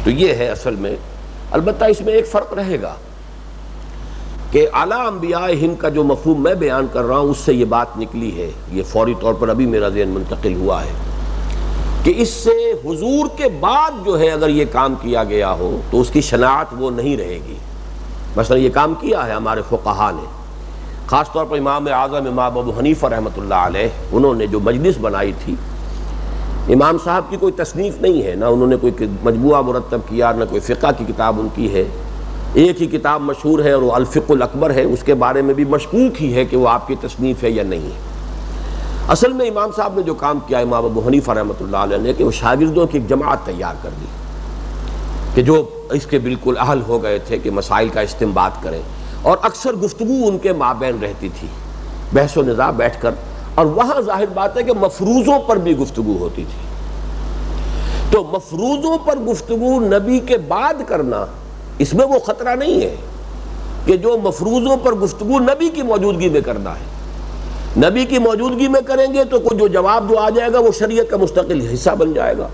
تو یہ ہے اصل میں. البتہ اس میں ایک فرق رہے گا کہ اعلیٰ انبیائہم کا جو مفہوم میں بیان کر رہا ہوں اس سے یہ بات نکلی ہے، یہ فوری طور پر ابھی میرا ذہن منتقل ہوا ہے کہ اس سے حضور کے بعد جو ہے اگر یہ کام کیا گیا ہو تو اس کی شناعت وہ نہیں رہے گی. مثلا یہ کام کیا ہے ہمارے فقہا نے، خاص طور پر امام اعظم امام ابو حنیفہ رحمۃ اللہ علیہ، انہوں نے جو مجلس بنائی تھی، امام صاحب کی کوئی تصنیف نہیں ہے، نہ انہوں نے کوئی مجموعہ مرتب کیا، نہ کوئی فقہ کی کتاب ان کی ہے. ایک ہی کتاب مشہور ہے اور وہ الفقہ الاکبر ہے، اس کے بارے میں بھی مشکوک ہی ہے کہ وہ آپ کی تصنیف ہے یا نہیں ہے. اصل میں امام صاحب نے جو کام کیا امام ابو حنیفہ رحمۃ اللہ علیہ نے کہ وہ شاگردوں کی ایک جماعت تیار کر دی کہ جو اس کے بالکل اہل ہو گئے تھے کہ مسائل کا استنباط کریں، اور اکثر گفتگو ان کے مابین رہتی تھی، بحث و نظام بیٹھ کر، اور وہاں ظاہر بات ہے کہ مفروضوں پر بھی گفتگو ہوتی تھی. تو مفروضوں پر گفتگو نبی کے بعد کرنا، اس میں وہ خطرہ نہیں ہے کہ جو مفروضوں پر گفتگو نبی کی موجودگی میں کرنا ہے. نبی کی موجودگی میں کریں گے تو کوئی جو جواب جو آ جائے گا وہ شریعت کا مستقل حصہ بن جائے گا.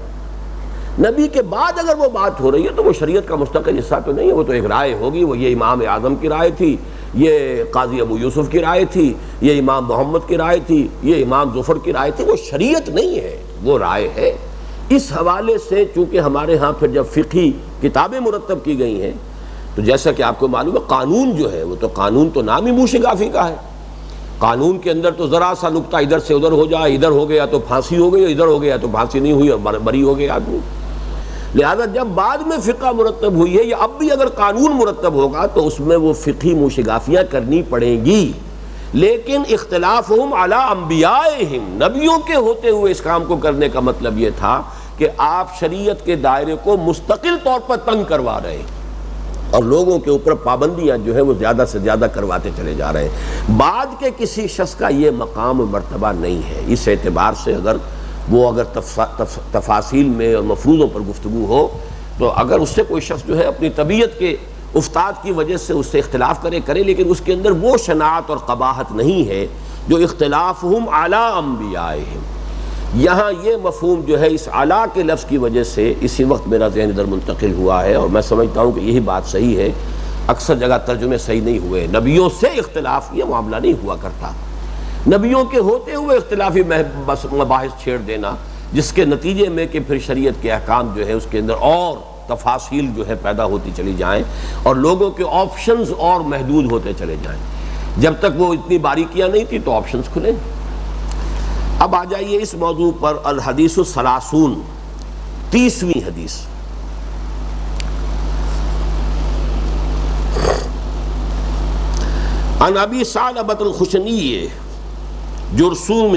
نبی کے بعد اگر وہ بات ہو رہی ہے تو وہ شریعت کا مستقل حصہ تو نہیں ہے، وہ تو ایک رائے ہوگی. وہ یہ امام اعظم کی رائے تھی، یہ قاضی ابو یوسف کی رائے تھی، یہ امام محمد کی رائے تھی، یہ امام ظفر کی رائے تھی. وہ شریعت نہیں ہے، وہ رائے ہے. اس حوالے سے چونکہ ہمارے ہاں پھر جب فقہی کتابیں مرتب کی گئی ہیں تو جیسا کہ آپ کو معلوم ہے قانون جو ہے وہ تو قانون تو نام ہی موشگافی کا ہے. قانون کے اندر تو ذرا سا نقطہ ادھر سے ادھر ہو جائے، ادھر ہو گیا تو پھانسی ہو گئی، ادھر ہو گیا تو پھانسی نہیں ہوئی اور بری ہو گیا آدمی. لہذا جب بعد میں فقہ مرتب ہوئی ہے یا اب بھی اگر قانون مرتب ہوگا تو اس میں وہ فقہی موشگافیاں کرنی پڑیں گی. لیکن اختلافہم علی انبیائہم، نبیوں کے ہوتے ہوئے اس کام کو کرنے کا مطلب یہ تھا کہ آپ شریعت کے دائرے کو مستقل طور پر تنگ کروا رہے ہیں اور لوگوں کے اوپر پابندیاں جو ہے وہ زیادہ سے زیادہ کرواتے چلے جا رہے ہیں. بعد کے کسی شخص کا یہ مقام و مرتبہ نہیں ہے. اس اعتبار سے اگر تفاصیل میں اور مفروضوں پر گفتگو ہو تو اگر اس سے کوئی شخص جو ہے اپنی طبیعت کے افتاد کی وجہ سے اس سے اختلاف کرے لیکن اس کے اندر وہ شناعت اور قباحت نہیں ہے جو اختلافہم علی انبیائہم. یہاں یہ مفہوم جو ہے اس علی کے لفظ کی وجہ سے اسی وقت میرا ذہن ادھر منتقل ہوا ہے اور میں سمجھتا ہوں کہ یہی بات صحیح ہے. اکثر جگہ ترجمے صحیح نہیں ہوئے. نبیوں سے اختلاف یہ معاملہ نہیں ہوا کرتا. نبیوں کے ہوتے ہوئے اختلافی مباحث چھیڑ دینا جس کے نتیجے میں کہ پھر شریعت کے احکام جو ہے اس کے اندر اور تفاصیل جو ہے پیدا ہوتی چلی جائیں اور لوگوں کے آپشنز اور محدود ہوتے چلے جائیں. جب تک وہ اتنی باریکیاں نہیں تھی تو آپشنز کھلے. اب آ جائیے اس موضوع پر الحدیث الثلاثون، 30ویں حدیث. عن ابی ثعلبۃ الخشنی جرثوم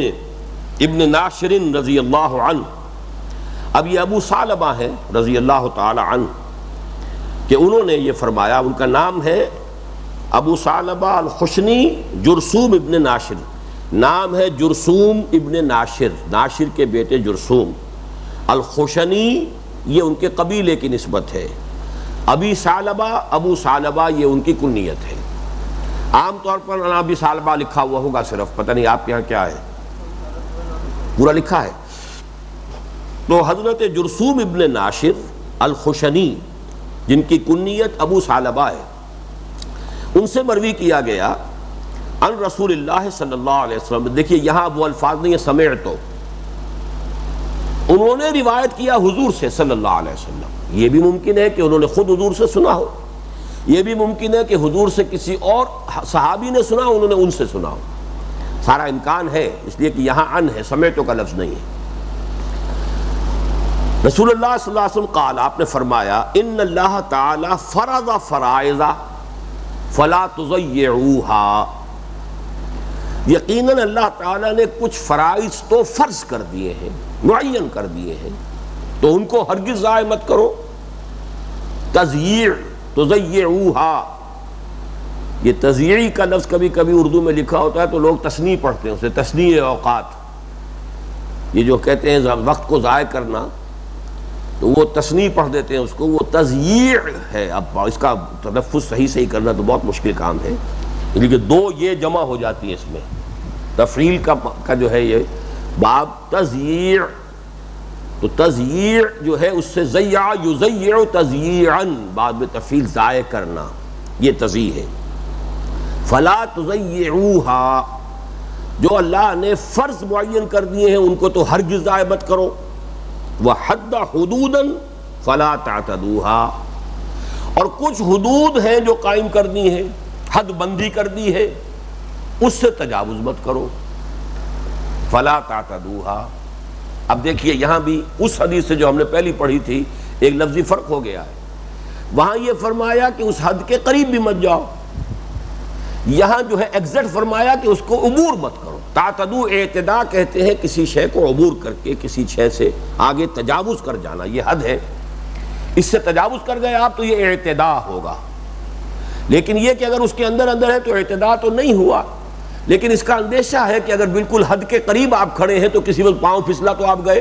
ابن ناشر رضی اللہ عنہ. اب یہ ابو ثعلبہ ہیں رضی اللہ تعالی عنہ کہ انہوں نے یہ فرمایا، ان کا نام ہے ابو ثعلبہ الخشنی جرثوم ابن ناشر. نام ہے جرثوم ابن ناشر، ناشر کے بیٹے جرثوم. الخشنی یہ ان کے قبیلے کی نسبت ہے. ابی ثعلبہ ابو ثعلبہ یہ ان کی کنیت ہے. عام طور پر ابی ثعلبہ لکھا ہوا ہوگا صرف، پتہ نہیں آپ کے یہاں کیا ہے، پورا لکھا ہے. تو حضرت جرثوم ابن ناشر الخشنی جن کی کنیت ابو ثعلبہ ہے، ان سے مروی کیا گیا ان رسول اللہ صلی اللہ علیہ وسلم. دیکھیے یہاں وہ الفاظ نہیں ہے سمعتو، انہوں نے روایت کیا حضور سے صلی اللہ علیہ وسلم. یہ بھی ممکن ہے کہ انہوں نے خود حضور سے سنا ہو، یہ بھی ممکن ہے کہ حضور سے کسی اور صحابی نے سنا، انہوں نے ان سے سنا ہو. سارا امکان ہے، اس لیے کہ یہاں ان ہے، سمعتو کا لفظ نہیں ہے. رسول اللہ صلی اللہ علیہ وسلم قال، آپ نے فرمایا، ان اللہ تعالی فرض فرائض فلا تضيعوها. یقیناً اللہ تعالیٰ نے کچھ فرائض تو فرض کر دیے ہیں، معین کر دیے ہیں، تو ان کو ہرگز ضائع مت کرو. تضییع تضیعوها، یہ تضییع کا لفظ کبھی کبھی اردو میں لکھا ہوتا ہے تو لوگ تثنیہ پڑھتے ہیں اسے، تثنیہ اوقات. یہ جو کہتے ہیں وقت کو ضائع کرنا تو وہ تثنیہ پڑھ دیتے ہیں اس کو، وہ تضییع ہے. اب اس کا تلفظ صحیح کرنا تو بہت مشکل کام ہے، لیکن دو یہ جمع ہو جاتی ہے اس میں. تفعیل کا جو ہے یہ باب تضییع تو تضییع جو ہے اس سے ضیع یضیع تضییعا، بعد میں تفعیل ضائع کرنا، یہ تضییع ہے۔ فلا تضیعوها، جو اللہ نے فرض معین کر دیے ہیں ان کو تو ہرگز ضائع مت کرو۔ وحد حدودا فلا تعتدوها، اور کچھ حدود ہیں جو قائم کرنی ہے، حد بندی کر دی ہے، اس سے تجاوز مت کرو۔ فلا تعتدوها، اب دیکھیے یہاں بھی اس حدیث سے جو ہم نے پہلی پڑھی تھی ایک لفظی فرق ہو گیا ہے۔ وہاں یہ فرمایا کہ اس حد کے قریب بھی مت جاؤ، یہاں جو ہے ایگزیکٹ فرمایا کہ اس کو عبور مت کرو۔ تعتدو اعتداء کہتے ہیں کسی شے کو عبور کر کے کسی شے سے آگے تجاوز کر جانا، یہ حد ہے، اس سے تجاوز کر گئے آپ تو یہ اعتداء ہوگا۔ لیکن یہ کہ اگر اس کے اندر اندر ہے تو اعتداء تو نہیں ہوا، لیکن اس کا اندیشہ ہے کہ اگر بالکل حد کے قریب آپ کھڑے ہیں تو کسی وقت پاؤں پھسلا تو آپ گئے،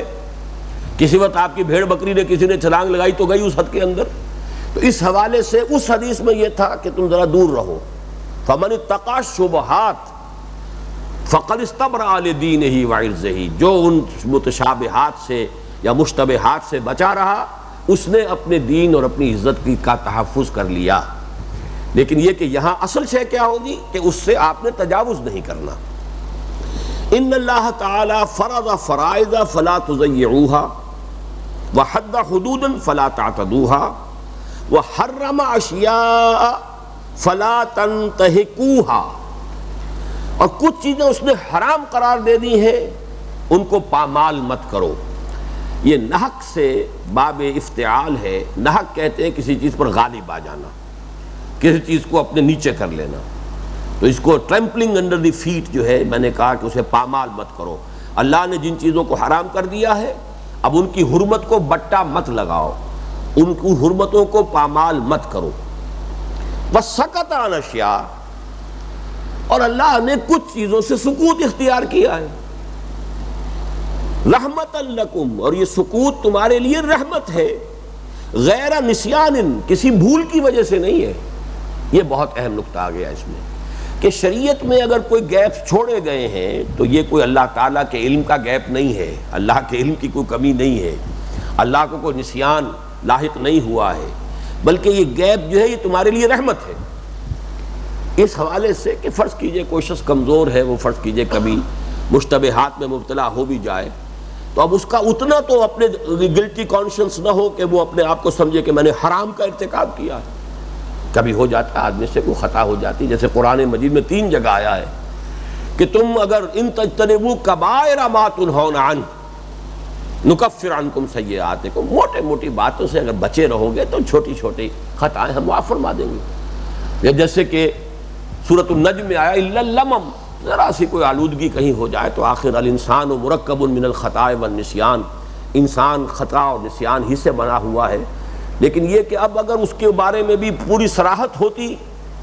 کسی وقت آپ کی بھیڑ بکری نے کسی نے چھلانگ لگائی تو گئی اس حد کے اندر۔ تو اس حوالے سے اس حدیث میں یہ تھا کہ تم ذرا دور رہو۔ فمن اتقى الشبہات فقد استبرأ لدینہ وعرضہ، جو ان متشابہات سے یا مشتبہات سے بچا رہا اس نے اپنے دین اور اپنی عزت کا تحفظ کر لیا۔ لیکن یہ کہ یہاں اصل شے کیا ہوگی کہ اس سے آپ نے تجاوز نہیں کرنا۔ ان اللہ تعالی فرض فرائض فلا تضیعوها وحد حدودا فلا تعتدوها وحرم اشیاء فلا تنتہکوها، اور کچھ چیزیں اس نے حرام قرار دے دی ہیں ان کو پامال مت کرو۔ یہ نہق سے باب افتعال ہے، نہق کہتے ہیں کسی چیز پر غالب آ جانا، کسی چیز کو اپنے نیچے کر لینا، تو اس کو ٹرمپلنگ انڈر دی فیٹ جو ہے، میں نے کہا کہ اسے پامال مت کرو۔ اللہ نے جن چیزوں کو حرام کر دیا ہے اب ان کی حرمت کو بٹا مت لگاؤ، ان کی حرمتوں کو پامال مت کرو۔ وَسَكَتَ عَنْ أَشْيَاءَ، اور اللہ نے کچھ چیزوں سے سکوت اختیار کیا ہے، رحمتً لکم، اور یہ سکوت تمہارے لیے رحمت ہے، غیر نسیان، کسی بھول کی وجہ سے نہیں ہے۔ یہ بہت اہم نقطہ آ گیا اس میں کہ شریعت میں اگر کوئی گیپ چھوڑے گئے ہیں تو یہ کوئی اللہ تعالیٰ کے علم کا گیپ نہیں ہے، اللہ کے علم کی کوئی کمی نہیں ہے، اللہ کو کوئی نسیان لاحق نہیں ہوا ہے، بلکہ یہ گیپ جو ہے یہ تمہارے لیے رحمت ہے۔ اس حوالے سے کہ فرض کیجئے کوئی شخص کمزور ہے، وہ فرض کیجئے کبھی مشتبہات میں مبتلا ہو بھی جائے تو اب اس کا اتنا تو اپنے گلٹی کانشنس نہ ہو کہ وہ اپنے آپ کو سمجھے کہ میں نے حرام کا ارتکاب کیا ہے۔ کبھی ہو جاتا ہے آدمی سے کوئی خطا ہو جاتی، جیسے قرآن مجید میں 3 جگہ آیا ہے کہ تم اگر ان تجتنبوا کبائر ما تنہون عنہ نکفر عنکم سیئاتکم، موٹے موٹی باتوں سے اگر بچے رہو گے تو چھوٹی چھوٹی خطائیں ہم معاف فرما دیں گے۔ جیسے کہ سورۃ النجم میں آیا الا اللمم، ذرا سی کوئی آلودگی کہیں ہو جائے تو آخر الانسان مرکب من الخطاء والنسیان، انسان خطا اور نسیان ہی سے بنا ہوا ہے۔ لیکن یہ کہ اب اگر اس کے بارے میں بھی پوری صراحت ہوتی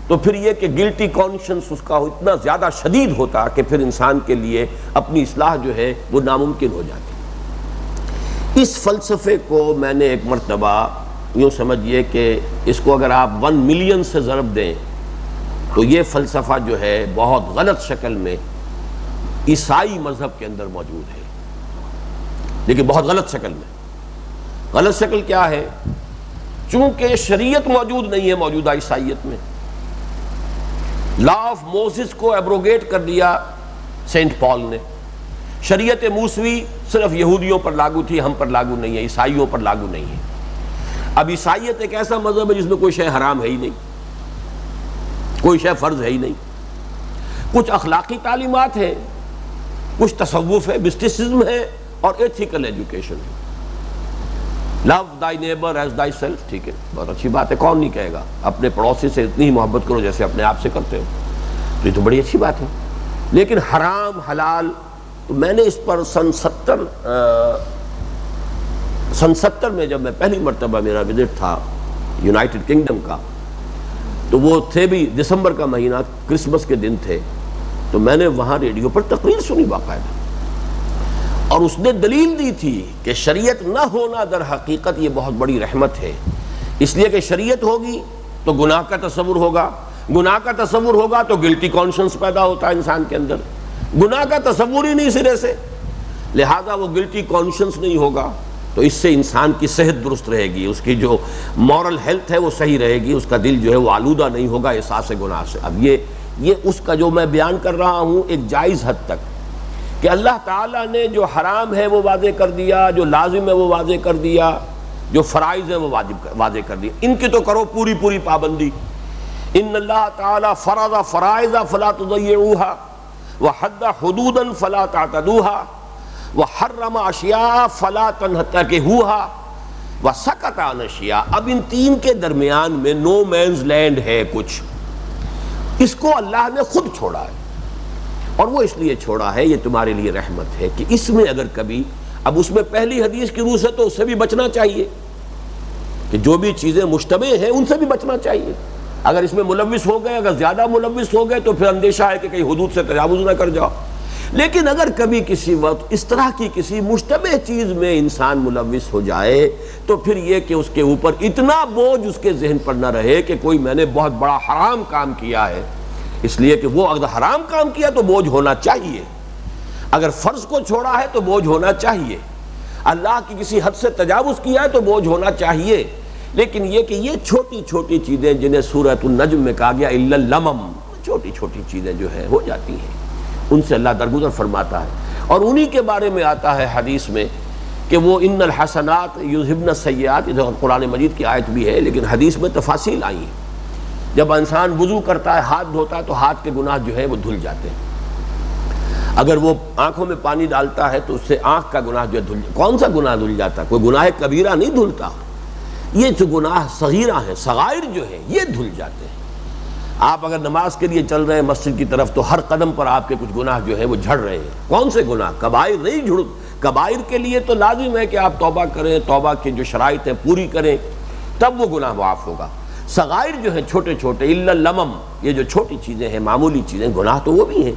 تو پھر یہ کہ گلٹی کانشنس اس کا اتنا زیادہ شدید ہوتا کہ پھر انسان کے لیے اپنی اصلاح جو ہے وہ ناممکن ہو جاتی۔ اس فلسفے کو میں نے ایک مرتبہ یوں سمجھیے کہ اس کو اگر آپ 1 ملین سے ضرب دیں تو یہ فلسفہ جو ہے بہت غلط شکل میں عیسائی مذہب کے اندر موجود ہے، لیکن بہت غلط شکل میں۔ غلط شکل کیا ہے؟ چونکہ شریعت موجود نہیں ہے موجودہ عیسائیت میں، لا آف موسیس کو ایبروگیٹ کر دیا سینٹ پال نے، شریعت موسوی صرف یہودیوں پر لاگو تھی، ہم پر لاگو نہیں ہے، عیسائیوں پر لاگو نہیں ہے۔ اب عیسائیت ایک ایسا مذہب ہے جس میں کوئی شے حرام ہے ہی نہیں، کوئی شے فرض ہے ہی نہیں، کچھ اخلاقی تعلیمات ہیں، کچھ تصوف ہے، مسٹسزم ہے اور ایتھیکل ایجوکیشن ہے۔ Love thy neighbour as thyself, ٹھیک ہے، بہت اچھی بات ہے، کون نہیں کہے گا اپنے پڑوسی سے اتنی ہی محبت کرو جیسے اپنے آپ سے کرتے ہو، تو یہ تو بڑی اچھی بات ہے۔ لیکن حرام حلال، تو میں نے اس پر سن 70 میں جب میں پہلی مرتبہ میرا وزٹ تھا یونائٹڈ کنگڈم کا، تو وہ تھے بھی دسمبر کا مہینہ، کرسمس کے دن تھے، تو میں نے وہاں ریڈیو پر تقریر سنی باقاعدہ، اور اس نے دلیل دی تھی کہ شریعت نہ ہونا در حقیقت یہ بہت بڑی رحمت ہے، اس لیے کہ شریعت ہوگی تو گناہ کا تصور ہوگا، گناہ کا تصور ہوگا تو گلٹی کانشنس پیدا ہوتا ہے انسان کے اندر، گناہ کا تصور ہی نہیں سرے سے، لہذا وہ گلٹی کانشنس نہیں ہوگا، تو اس سے انسان کی صحت درست رہے گی، اس کی جو مورل ہیلتھ ہے وہ صحیح رہے گی، اس کا دل جو ہے وہ آلودہ نہیں ہوگا احساس گناہ سے۔ اب یہ اس کا جو میں بیان کر رہا ہوں ایک جائز حد تک، کہ اللہ تعالیٰ نے جو حرام ہے وہ واضح کر دیا، جو لازم ہے وہ واضح کر دیا، جو فرائض ہیں وہ واضح کر دیا، ان کی تو کرو پوری پابندی۔ ان اللہ تعالیٰ فرض فرائض فلا تضيعوها وحد حدودا فلا تعتدوها وحرم اشیاء فلا تنتهكوها وسکت عن اشیاء۔ اب ان تین کے درمیان میں نو مینز لینڈ ہے کچھ، اس کو اللہ نے خود چھوڑا ہے، اور وہ اس لیے چھوڑا ہے، یہ تمہارے لیے رحمت ہے کہ اس میں اگر کبھی، اب اس میں پہلی حدیث کی روح سے تو اس سے بھی بچنا چاہیے کہ جو بھی چیزیں مشتبہ ہیں ان سے بھی بچنا چاہیے۔ اگر اس میں ملوث ہو گئے، اگر زیادہ ملوث ہو گئے تو پھر اندیشہ ہے کہ کہیں حدود سے تجاوز نہ کر جاؤ۔ لیکن اگر کبھی کسی وقت اس طرح کی کسی مشتبہ چیز میں انسان ملوث ہو جائے تو پھر یہ کہ اس کے اوپر اتنا بوجھ اس کے ذہن پر نہ رہے کہ کوئی میں نے بہت بڑا حرام کام کیا ہے، اس لیے کہ وہ اگر حرام کام کیا تو بوجھ ہونا چاہیے، اگر فرض کو چھوڑا ہے تو بوجھ ہونا چاہیے، اللہ کی کسی حد سے تجاوز کیا ہے تو بوجھ ہونا چاہیے۔ لیکن یہ کہ یہ چھوٹی چھوٹی چیزیں جنہیں سورۃ النجم میں کہا گیا الا اللمم، چھوٹی چھوٹی چیزیں جو ہیں ہو جاتی ہیں، ان سے اللہ درگزر فرماتا ہے۔ اور انہی کے بارے میں آتا ہے حدیث میں کہ وہ ان الحسنات یذہبن السیئات، ادھر قرآن مجید کی آیت بھی ہے لیکن حدیث میں تفاصیل آئی ہیں۔ جب انسان وضو کرتا ہے، ہاتھ دھوتا ہے تو ہاتھ کے گناہ جو ہیں وہ دھل جاتے ہیں۔ اگر وہ آنکھوں میں پانی ڈالتا ہے تو اس سے آنکھ کا گناہ جو ہے دھل جاتا ہے۔ کون سا گناہ دھل جاتا ہے؟ کوئی گناہ کبیرہ نہیں دھلتا، یہ جو گناہ صغیرہ ہیں، صغائر جو ہیں یہ دھل جاتے ہیں۔ آپ اگر نماز کے لیے چل رہے ہیں مسجد کی طرف تو ہر قدم پر آپ کے کچھ گناہ جو ہیں وہ جھڑ رہے ہیں۔ کون سے گناہ؟ کبائر نہیں جھڑ، کبائر کے لیے تو لازم ہے کہ آپ توبہ کریں، توبہ کی جو شرائط ہیں پوری کریں، تب وہ گناہ معاف ہوگا۔ صغائر جو ہیں چھوٹے چھوٹے الا اللمم، یہ جو چھوٹی چیزیں ہیں، معمولی چیزیں، گناہ تو وہ بھی ہیں،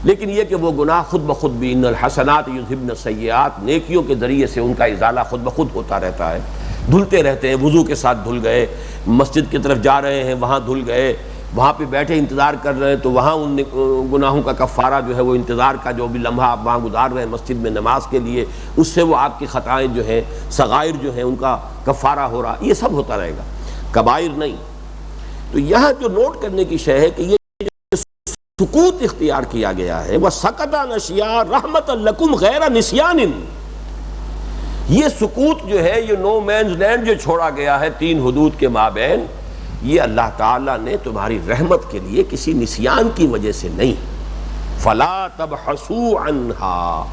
لیکن یہ کہ وہ گناہ خود بخود بھی ان الحسنات یذہبن السیئات، نیکیوں کے ذریعے سے ان کا ازالہ خود بخود ہوتا رہتا ہے، دھلتے رہتے ہیں۔ وضو کے ساتھ دھل گئے، مسجد کی طرف جا رہے ہیں وہاں دھل گئے، وہاں پہ بیٹھے انتظار کر رہے ہیں تو وہاں ان گناہوں کا کفارہ جو ہے وہ انتظار کا جو بھی لمحہ آپ وہاں گزار رہے ہیں مسجد میں نماز کے لیے، اس سے وہ آپ کی خطائیں جو ہیں، صغائر جو ہیں، ان کا کفارہ ہو رہا، یہ سب ہوتا رہے گا، کبائر نہیں۔ تو یہاں جو نوٹ کرنے کی شے ہے کہ یہ سکوت اختیار کیا گیا ہے، وَسَكَتَ عَنْ أَشْيَاءَ رَحْمَةً لَكُمْ غَيْرَ نِسْيَانٍ، یہ سکوت جو ہے، یہ نو مینز لینڈ جو چھوڑا گیا ہے تین حدود کے مابین، یہ اللہ تعالیٰ نے تمہاری رحمت کے لیے کسی نسیان کی وجہ سے نہیں۔ فَلَا تَبْحَثُوا عَنْهَا،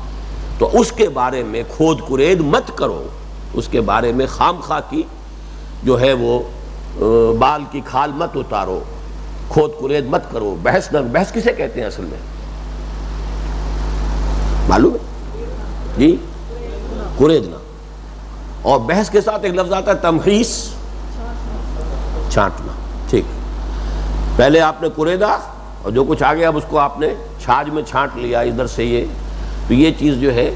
تو اس کے بارے میں کھود کرید مت کرو، اس کے بارے میں خام خواہ کی جو ہے وہ بال کی کھال مت اتارو، کھود کرید مت کرو، بحث نہ۔ بحث کسے کہتے ہیں اصل میں؟ معلوم ہے جی؟ کریدنا۔ اور بحث کے ساتھ ایک لفظ آتا ہے تمحیص، چھانٹنا۔ ٹھیک، پہلے آپ نے کریدا اور جو کچھ آگے اب اس کو آپ نے چھاج میں چھانٹ لیا ادھر سے یہ، تو یہ چیز جو ہے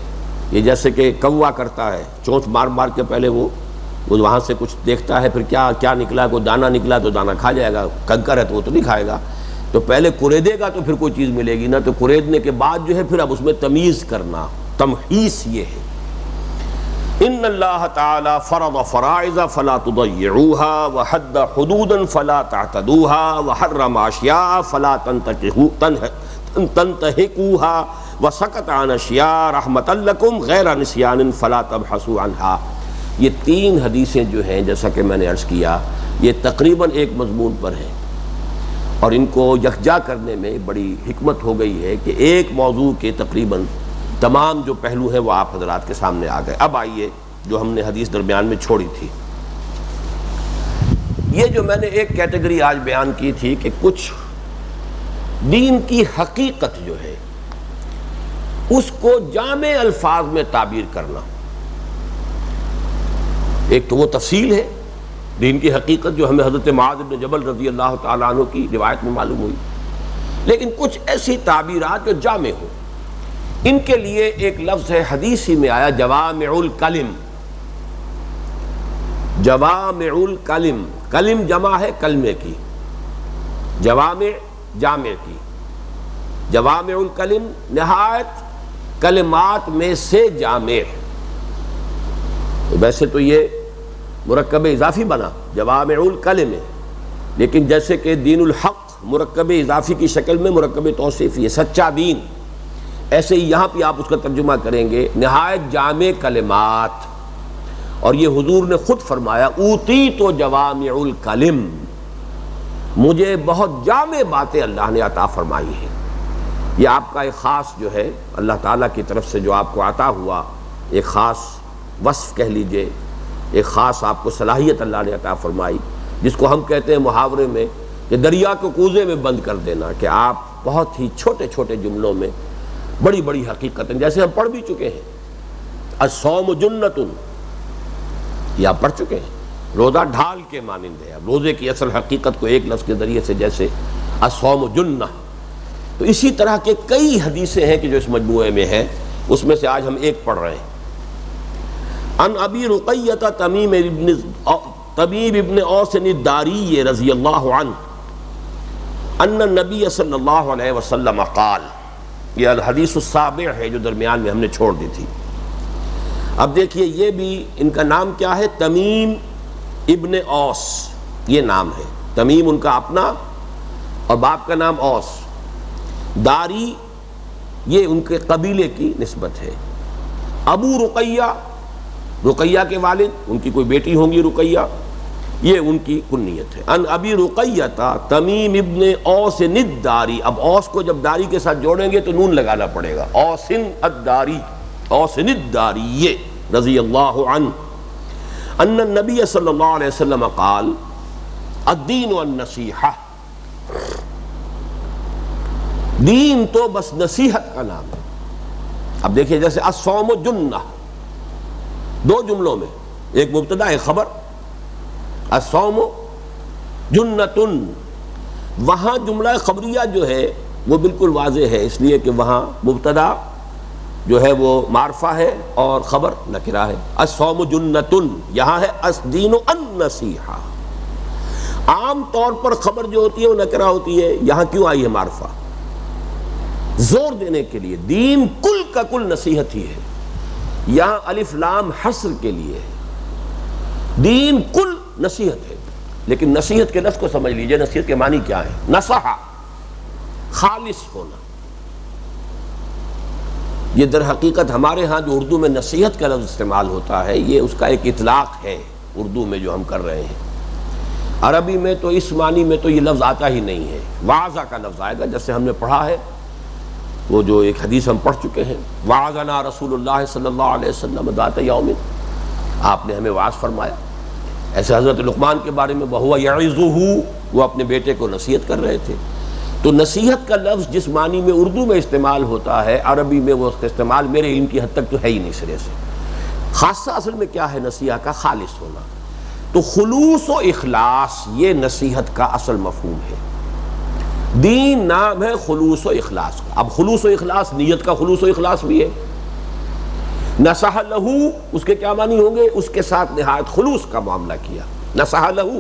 یہ جیسے کہ کوا کرتا ہے، چونچ مار مار کے پہلے وہ وہاں سے کچھ دیکھتا ہے، پھر کیا نکلا، کوئی دانہ نکلا تو دانہ کھا جائے گا، کنکر ہے تو وہ تو نہیں کھائے گا، تو پہلے کریدے گا تو پھر کوئی چیز ملے گی نا، تو کریدنے کے بعد جو ہے پھر اب اس میں تمیز کرنا، تمحیص یہ ہے۔ ان اللہ تعالی فرض فرائض فلا تضيعوها وحد حدودا فلا تعتدوها وحرم اشیاء فلا تنتهكوها وسکت عن اشیاء رحمۃ لکم غیر نسیان فلا تبحثوا عنها۔ یہ تین حدیثیں جو ہیں جیسا کہ میں نے عرض کیا یہ تقریباً ایک مضمون پر ہیں، اور ان کو یکجا کرنے میں بڑی حکمت ہو گئی ہے کہ ایک موضوع کے تقریباً تمام جو پہلو ہیں وہ آپ حضرات کے سامنے آ گئے۔ اب آئیے جو ہم نے حدیث درمیان میں چھوڑی تھی، یہ جو میں نے ایک کیٹیگری آج بیان کی تھی کہ کچھ دین کی حقیقت جو ہے اس کو جامع الفاظ میں تعبیر کرنا، ایک تو وہ تفصیل ہے دین کی حقیقت جو ہمیں حضرت معاذ بن جبل رضی اللہ تعالیٰ عنہ کی روایت میں معلوم ہوئی، لیکن کچھ ایسی تعبیرات جو جامع ہو، ان کے لیے ایک لفظ ہے حدیث ہی میں آیا جوامع الکلم۔ جوامع الکلم، کلم جمع ہے کلمے کی، جوامع جامع کی، جوامع الکلم نہایت کلمات میں سے جامع، ویسے تو یہ مرکب اضافی بنا جوامع الکلم، لیکن جیسے کہ دین الحق مرکب اضافی کی شکل میں مرکب توصیفی ہے، سچا دین، ایسے ہی یہاں پہ آپ اس کا ترجمہ کریں گے نہایت جامع کلمات. اور یہ حضور نے خود فرمایا اوتیت جوامع الکلم، مجھے بہت جامع باتیں اللہ نے عطا فرمائی ہیں. یہ آپ کا ایک خاص جو ہے اللہ تعالیٰ کی طرف سے جو آپ کو عطا ہوا ایک خاص وصف کہہ لیجئے، ایک خاص آپ کو صلاحیت اللہ نے عطا فرمائی، جس کو ہم کہتے ہیں محاورے میں کہ دریا کو کوزے میں بند کر دینا، کہ آپ بہت ہی چھوٹے چھوٹے جملوں میں بڑی بڑی حقیقتیں، جیسے ہم پڑھ بھی چکے ہیں الصوم جنۃ، یہ آپ پڑھ چکے ہیں، روزہ ڈھال کے مانند ہے. اب روزے کی اصل حقیقت کو ایک لفظ کے ذریعے سے جیسے الصوم جنہ، تو اسی طرح کے کئی حدیثیں ہیں کہ جو اس مجموعے میں ہیں، اس میں سے آج ہم ایک پڑھ رہے ہیں. ان ابی رقیہ تمیم ابن اوس الداری رضی اللہ عنہ ان النبی صلی اللہ علیہ وسلم قال، یہ الحدیث السابع ہے جو درمیان میں ہم نے چھوڑ دی تھی. اب دیکھیے یہ بھی ان کا نام کیا ہے، تمیم ابن اوس، یہ نام ہے. تمیم ان کا اپنا اور باپ کا نام اوس، داری یہ ان کے قبیلے کی نسبت ہے. ابو رقیہ، رقیہ کے والد، ان کی کوئی بیٹی ہوں گی رقیہ، یہ ان کی کنیت ہے. ان ابی رقیہ تمیم ابن اوس الداری، اب اوس کو جب داری کے ساتھ جوڑیں گے تو نون لگانا پڑے گا، اوسن الداری، اوسن الداری رضی اللہ عنہ ان النبی صلی اللہ علیہ وسلم قال الدین النصیحہ، دین تو بس نصیحت کا نام ہے. اب دیکھیے جیسے الصوم جنہ، دو جملوں میں ایک مبتدا ایک خبر، الصوم جنۃ، وہاں جملہ خبریہ جو ہے وہ بالکل واضح ہے، اس لیے کہ وہاں مبتدا جو ہے وہ معرفہ ہے اور خبر نکرہ ہے. الصوم جنۃ، یہاں ہے الدین النصیحہ. عام طور پر خبر جو ہوتی ہے وہ نکرہ ہوتی ہے، یہاں کیوں آئی ہے معرفہ؟ زور دینے کے لیے، دین کل کا کل نصیحت ہی ہے. یہاں الف لام حصر کے لیے ہے، دین کل نصیحت ہے. لیکن نصیحت کے لفظ کو سمجھ لیجئے، نصیحت کے معنی کیا ہے؟ نصح، خالص ہونا. یہ در حقیقت ہمارے ہاں جو اردو میں نصیحت کا لفظ استعمال ہوتا ہے، یہ اس کا ایک اطلاق ہے اردو میں جو ہم کر رہے ہیں. عربی میں تو اس معنی میں تو یہ لفظ آتا ہی نہیں ہے. وعظہ کا لفظ آئے گا، جیسے ہم نے پڑھا ہے وہ جو ایک حدیث ہم پڑھ چکے ہیں، وعظنا رسول اللہ صلی اللہ علیہ وسلم ذات یوم، آپ نے ہمیں وعظ فرمایا. ایسے حضرت لقمان کے بارے میں وہو یعظہ، وہ اپنے بیٹے کو نصیحت کر رہے تھے. تو نصیحت کا لفظ جس معنی میں اردو میں استعمال ہوتا ہے، عربی میں وہ اس کا استعمال میرے علم کی حد تک تو ہے ہی نہیں سرے سے. خاصہ اصل میں کیا ہے نصیحت کا؟ خالص ہونا. تو خلوص و اخلاص یہ نصیحت کا اصل مفہوم ہے. دین نام ہے خلوص و اخلاص کا. اب خلوص و اخلاص نیت کا خلوص و اخلاص بھی ہے. نصح لہو، اس کے کیا معنی ہوں گے؟ اس کے ساتھ نہایت خلوص کا معاملہ کیا. نصح لہو،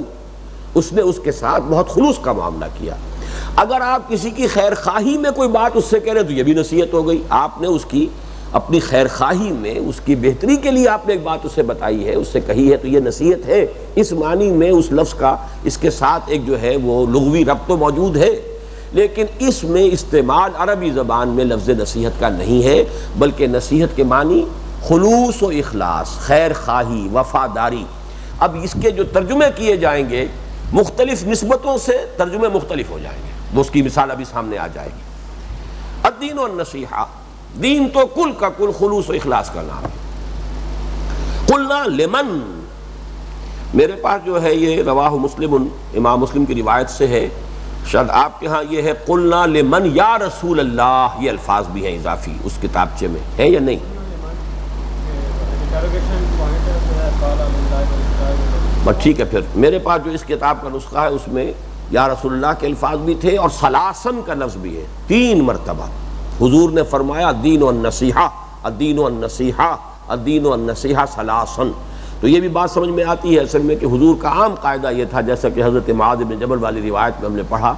اس نے اس کے ساتھ بہت خلوص کا معاملہ کیا. اگر آپ کسی کی خیر خواہی میں کوئی بات اس سے کہہ رہے تو یہ بھی نصیحت ہو گئی. آپ نے اس کی اپنی خیر خواہی میں اس کی بہتری کے لیے آپ نے ایک بات اس سے بتائی ہے، اس سے کہی ہے، تو یہ نصیحت ہے. اس معنی میں اس لفظ کا اس کے ساتھ ایک جو ہے وہ لغوی ربط تو موجود ہے، لیکن اس میں استعمال عربی زبان میں لفظ نصیحت کا نہیں ہے، بلکہ نصیحت کے معنی خلوص و اخلاص، خیر خواہی، وفاداری. اب اس کے جو ترجمے کیے جائیں گے مختلف نسبتوں سے ترجمے مختلف ہو جائیں گے، وہ اس کی مثال ابھی سامنے آ جائے گی. الدین والنصیحہ، دین تو کل کا کل خلوص و اخلاص کا نام ہے. قلنا لمن، میرے پاس جو ہے یہ رواہ مسلم، امام مسلم کی روایت سے ہے، شاید آپ کے ہاں یہ ہے قلنا لمن یا رسول اللہ، یہ الفاظ بھی ہیں اضافی اس کتابچے میں، ہے یا نہیں؟ بس ٹھیک ہے، پھر میرے پاس جو اس کتاب کا نسخہ ہے اس میں یا رسول اللہ کے الفاظ بھی تھے اور سلاسن کا لفظ بھی ہے. 3 مرتبہ حضور نے فرمایا الدین والنصیحہ، الدین والنصیحہ، الدین والنصیحہ سلاسن. تو یہ بھی بات سمجھ میں آتی ہے اصل میں کہ حضور کا عام قاعدہ یہ تھا، جیسا کہ حضرت معاذ بن جبل والی روایت میں ہم نے پڑھا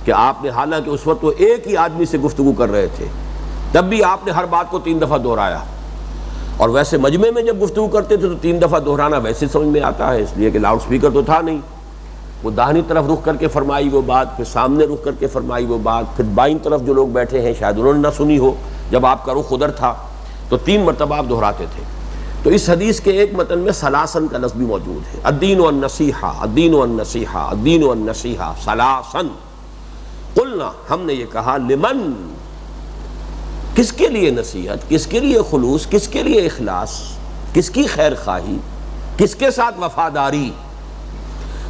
کہ آپ نے حالانکہ اس وقت وہ ایک ہی آدمی سے گفتگو کر رہے تھے، تب بھی آپ نے ہر بات کو 3 دفعہ دہرایا. اور ویسے مجمع میں جب گفتگو کرتے تھے تو 3 دفعہ دہرانا ویسے سمجھ میں آتا ہے، اس لیے کہ لاؤڈ سپیکر تو تھا نہیں. وہ داہنی طرف رخ کر کے فرمائی وہ بات، پھر سامنے رخ کر کے فرمائی وہ بات، پھر بائیں طرف جو لوگ بیٹھے ہیں شاید انہوں نے نہ سنی ہو جب آپ کا رخ ادھر تھا، تو 3 مرتبہ آپ دہراتے تھے. تو اس حدیث کے ایک متن میں سلاسن کا لفظ بھی موجود ہے، الدین والنصیحہ، الدین والنصیحہ، الدین والنصیحہ سلاسن. قلنا، ہم نے یہ کہا، لمن، کس کے لیے نصیحت، کس کے لیے خلوص، کس کے لیے اخلاص، کس کی خیر خواہی، کس کے ساتھ وفاداری؟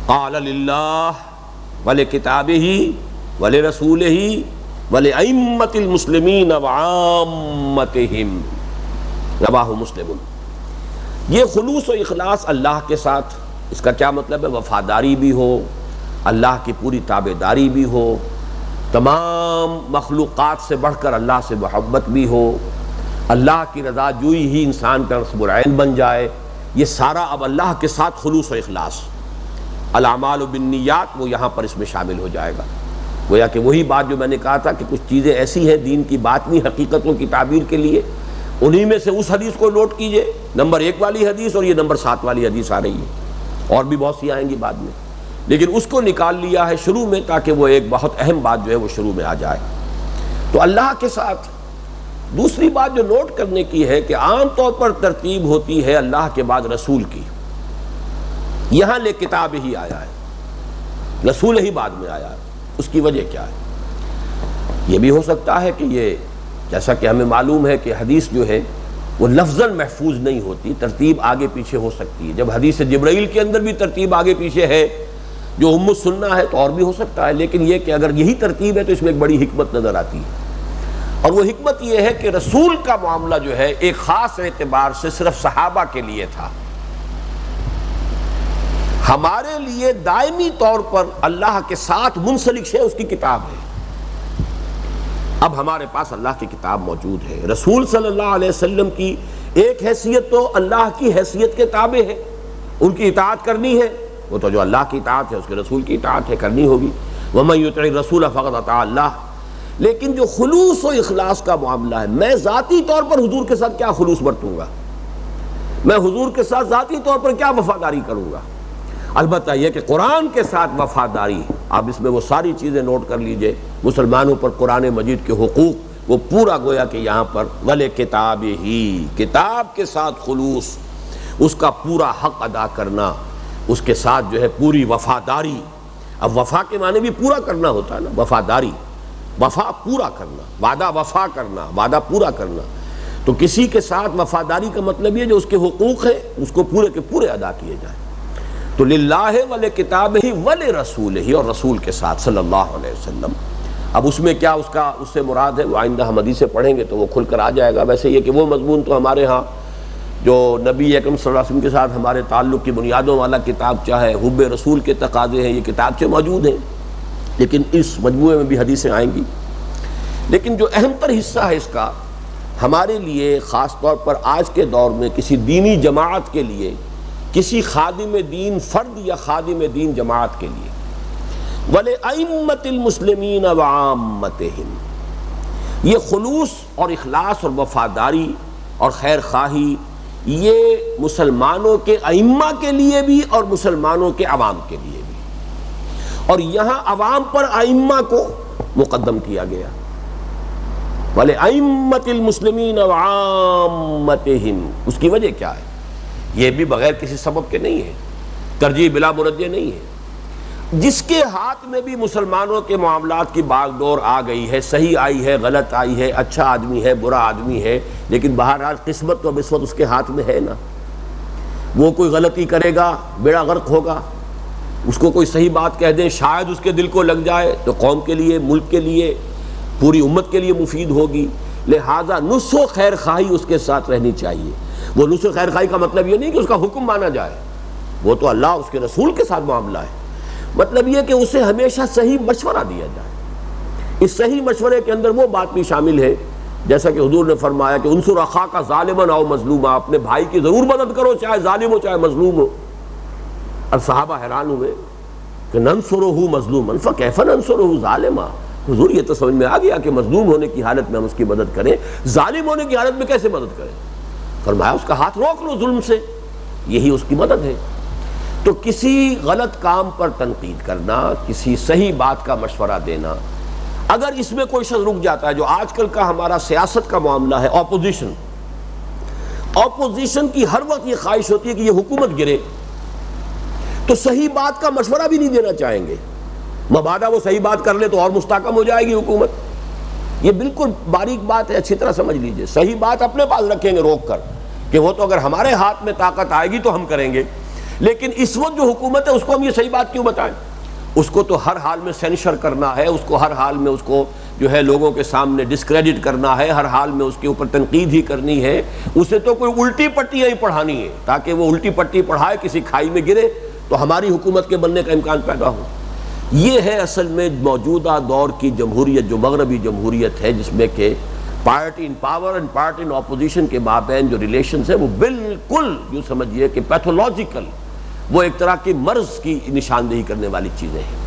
قال للہ ولکتابہ ولرسولہ ولأئمۃ المسلمین وعامتہم، رواہ مسلم. یہ خلوص و اخلاص اللہ کے ساتھ، اس کا کیا مطلب ہے؟ وفاداری بھی ہو، اللہ کی پوری تابعداری بھی ہو، تمام مخلوقات سے بڑھ کر اللہ سے محبت بھی ہو، اللہ کی رضا جوئی ہی انسان کا نصب العین بن جائے. یہ سارا اب اللہ کے ساتھ خلوص و اخلاص. الاعمال بالنیات وہ یہاں پر اس میں شامل ہو جائے گا. گویا کہ وہی بات جو میں نے کہا تھا کہ کچھ چیزیں ایسی ہیں دین کی باطنی حقیقتوں کی تعبیر کے لیے، انہی میں سے اس حدیث کو نوٹ کیجئے، نمبر 1 والی حدیث، اور یہ نمبر 7 والی حدیث آ رہی ہے، اور بھی بہت سی آئیں گی بعد میں، لیکن اس کو نکال لیا ہے شروع میں تاکہ وہ ایک بہت اہم بات جو ہے وہ شروع میں آ جائے. تو اللہ کے ساتھ دوسری بات جو نوٹ کرنے کی ہے کہ عام طور پر ترتیب ہوتی ہے اللہ کے بعد رسول کی. یہاں لے کتاب ہی آیا ہے، رسول ہی بعد میں آیا ہے. اس کی وجہ کیا ہے؟ یہ بھی ہو سکتا ہے کہ یہ، جیسا کہ ہمیں معلوم ہے کہ حدیث جو ہے وہ لفظاً محفوظ نہیں ہوتی، ترتیب آگے پیچھے ہو سکتی ہے. جب حدیث جبرائیل کے اندر بھی ترتیب آگے پیچھے ہے جو ام السنہ ہے تو اور بھی ہو سکتا ہے، لیکن یہ کہ اگر یہی ترتیب ہے تو اس میں ایک بڑی حکمت نظر آتی ہے. اور وہ حکمت یہ ہے کہ رسول کا معاملہ جو ہے ایک خاص اعتبار سے صرف صحابہ کے لیے تھا. ہمارے لیے دائمی طور پر اللہ کے ساتھ منسلک شے اس کی کتاب ہے. اب ہمارے پاس اللہ کی کتاب موجود ہے. رسول صلی اللہ علیہ وسلم کی ایک حیثیت تو اللہ کی حیثیت کے تابع ہے، ان کی اطاعت کرنی ہے. وہ تو جو اللہ کی اطاعت ہے اس کے رسول کی اطاعت ہے، کرنی ہوگی. وَمَن يُطِعِ الرَّسُولَ فَقَدْ أَطَاعَ اللَّهَ. لیکن جو خلوص و اخلاص کا معاملہ ہے، میں ذاتی طور پر حضور کے ساتھ کیا خلوص برتوں گا، میں حضور کے ساتھ ذاتی طور پر کیا وفاداری کروں گا. البتہ یہ کہ قرآن کے ساتھ وفاداری، آپ اس میں وہ ساری چیزیں نوٹ کر لیجئے، مسلمانوں پر قرآن مجید کے حقوق، وہ پورا گویا کہ یہاں پر وَلِ کتاب ہی، کتاب کے ساتھ خلوص، اس کا پورا حق ادا کرنا، اس کے ساتھ جو ہے پوری وفاداری. اب وفا کے معنی بھی پورا کرنا ہوتا ہے نا، وفاداری، وفا پورا کرنا، وعدہ وفا کرنا، وعدہ پورا کرنا. تو کسی کے ساتھ وفاداری کا مطلب یہ جو اس کے حقوق ہیں اس کو پورے کے پورے ادا کیے جائیں. تو للہ ولکتابہ ولرسولہ، اور رسول کے ساتھ صلی اللہ علیہ وسلم. اب اس میں کیا اس سے مراد ہے وہ آئندہ ہم حدیثیں پڑھیں گے تو وہ کھل کر آ جائے گا. ویسے یہ کہ وہ مضمون تو ہمارے ہاں جو نبی اکرم صلی اللہ علیہ وسلم کے ساتھ ہمارے تعلق کی بنیادوں والا کتاب چاہے حب رسول کے تقاضے ہیں، یہ کتاب سے موجود ہیں، لیکن اس مجموعے میں بھی حدیثیں آئیں گی. لیکن جو اہم تر حصہ ہے اس کا ہمارے لیے، خاص طور پر آج کے دور میں کسی دینی جماعت کے لیے، کسی خادم دین فرد یا خادم دین جماعت کے لیے، وَلِأَئِمَّةِ الْمُسْلِمِينَ وَعَامَّتِهِمْ، یہ خلوص اور اخلاص اور وفاداری اور خیر خواہی یہ مسلمانوں کے ائمہ کے لیے بھی اور مسلمانوں کے عوام کے لیے بھی. اور یہاں عوام پر ائمہ کو مقدم کیا گیا، وَلِأَئِمَّةِ الْمُسْلِمِينَ وَعَامَّتِهِمْ. اس کی وجہ کیا ہے؟ یہ بھی بغیر کسی سبب کے نہیں ہے، ترجیح بلا مرجع نہیں ہے. جس کے ہاتھ میں بھی مسلمانوں کے معاملات کی باغ ڈور آ گئی ہے، صحیح آئی ہے، غلط آئی ہے، اچھا آدمی ہے، برا آدمی ہے، لیکن بہرحال قسمت تو اب اس وقت اس کے ہاتھ میں ہے نا. وہ کوئی غلطی کرے گا بیڑا غرق ہوگا، اس کو کوئی صحیح بات کہہ دیں شاید اس کے دل کو لگ جائے تو قوم کے لیے، ملک کے لیے، پوری امت کے لیے مفید ہوگی. لہذا نصح و خیر خواہی اس کے ساتھ رہنی چاہیے. وہ نصح و خیر خواہی کا مطلب یہ نہیں کہ اس کا حکم مانا جائے، وہ تو اللہ اس کے رسول کے ساتھ معاملہ ہے. مطلب یہ کہ اسے ہمیشہ صحیح مشورہ دیا جائے. اس صحیح مشورے کے اندر وہ بات بھی شامل ہے جیسا کہ حضور نے فرمایا کہ انصر اخاک ظالما او مظلوما، اپنے بھائی کی ضرور مدد کرو چاہے ظالم ہو چاہے مظلوم ہو. اب صحابہ حیران ہوئے کہ ننصرہ مظلوما فکیف ننصرہ ظالما. حضور یہ تو سمجھ میں آ گیا کہ مظلوم ہونے کی حالت میں ہم اس کی مدد کریں، ظالم ہونے کی حالت میں کیسے مدد کریں. فرمایا اس کا ہاتھ روک لو ظلم سے، یہی اس کی مدد ہے۔ تو کسی غلط کام پر تنقید کرنا، کسی صحیح بات کا مشورہ دینا، اگر اس میں کوئی شخص رک جاتا ہے، جو آج کل کا ہمارا سیاست کا معاملہ ہے، اپوزیشن کی ہر وقت یہ خواہش ہوتی ہے کہ یہ حکومت گرے، تو صحیح بات کا مشورہ بھی نہیں دینا چاہیں گے، مبادا وہ صحیح بات کر لے تو اور مستحکم ہو جائے گی حکومت۔ یہ بالکل باریک بات ہے، اچھی طرح سمجھ لیجئے۔ صحیح بات اپنے پاس رکھیں گے روک کر کہ وہ تو اگر ہمارے ہاتھ میں طاقت آئے گی تو ہم کریں گے، لیکن اس وقت جو حکومت ہے اس کو ہم یہ صحیح بات کیوں بتائیں؟ اس کو تو ہر حال میں سینشر کرنا ہے، اس کو ہر حال میں اس کو جو ہے لوگوں کے سامنے ڈسکریڈٹ کرنا ہے، ہر حال میں اس کے اوپر تنقید ہی کرنی ہے، اسے تو کوئی الٹی پٹیاں ہی پڑھانی ہے تاکہ وہ الٹی پٹی پڑھائے، کسی کھائی میں گرے تو ہماری حکومت کے بننے کا امکان پیدا ہو۔ یہ ہے اصل میں موجودہ دور کی جمہوریت، جو مغربی جمہوریت ہے، جس میں کہ party in power and party in opposition کے مابین جو ریلیشنز ہیں وہ بالکل یوں سمجھیے کہ پیتھولوجیکل، وہ ایک طرح کی مرض کی نشاندہی کرنے والی چیزیں ہیں۔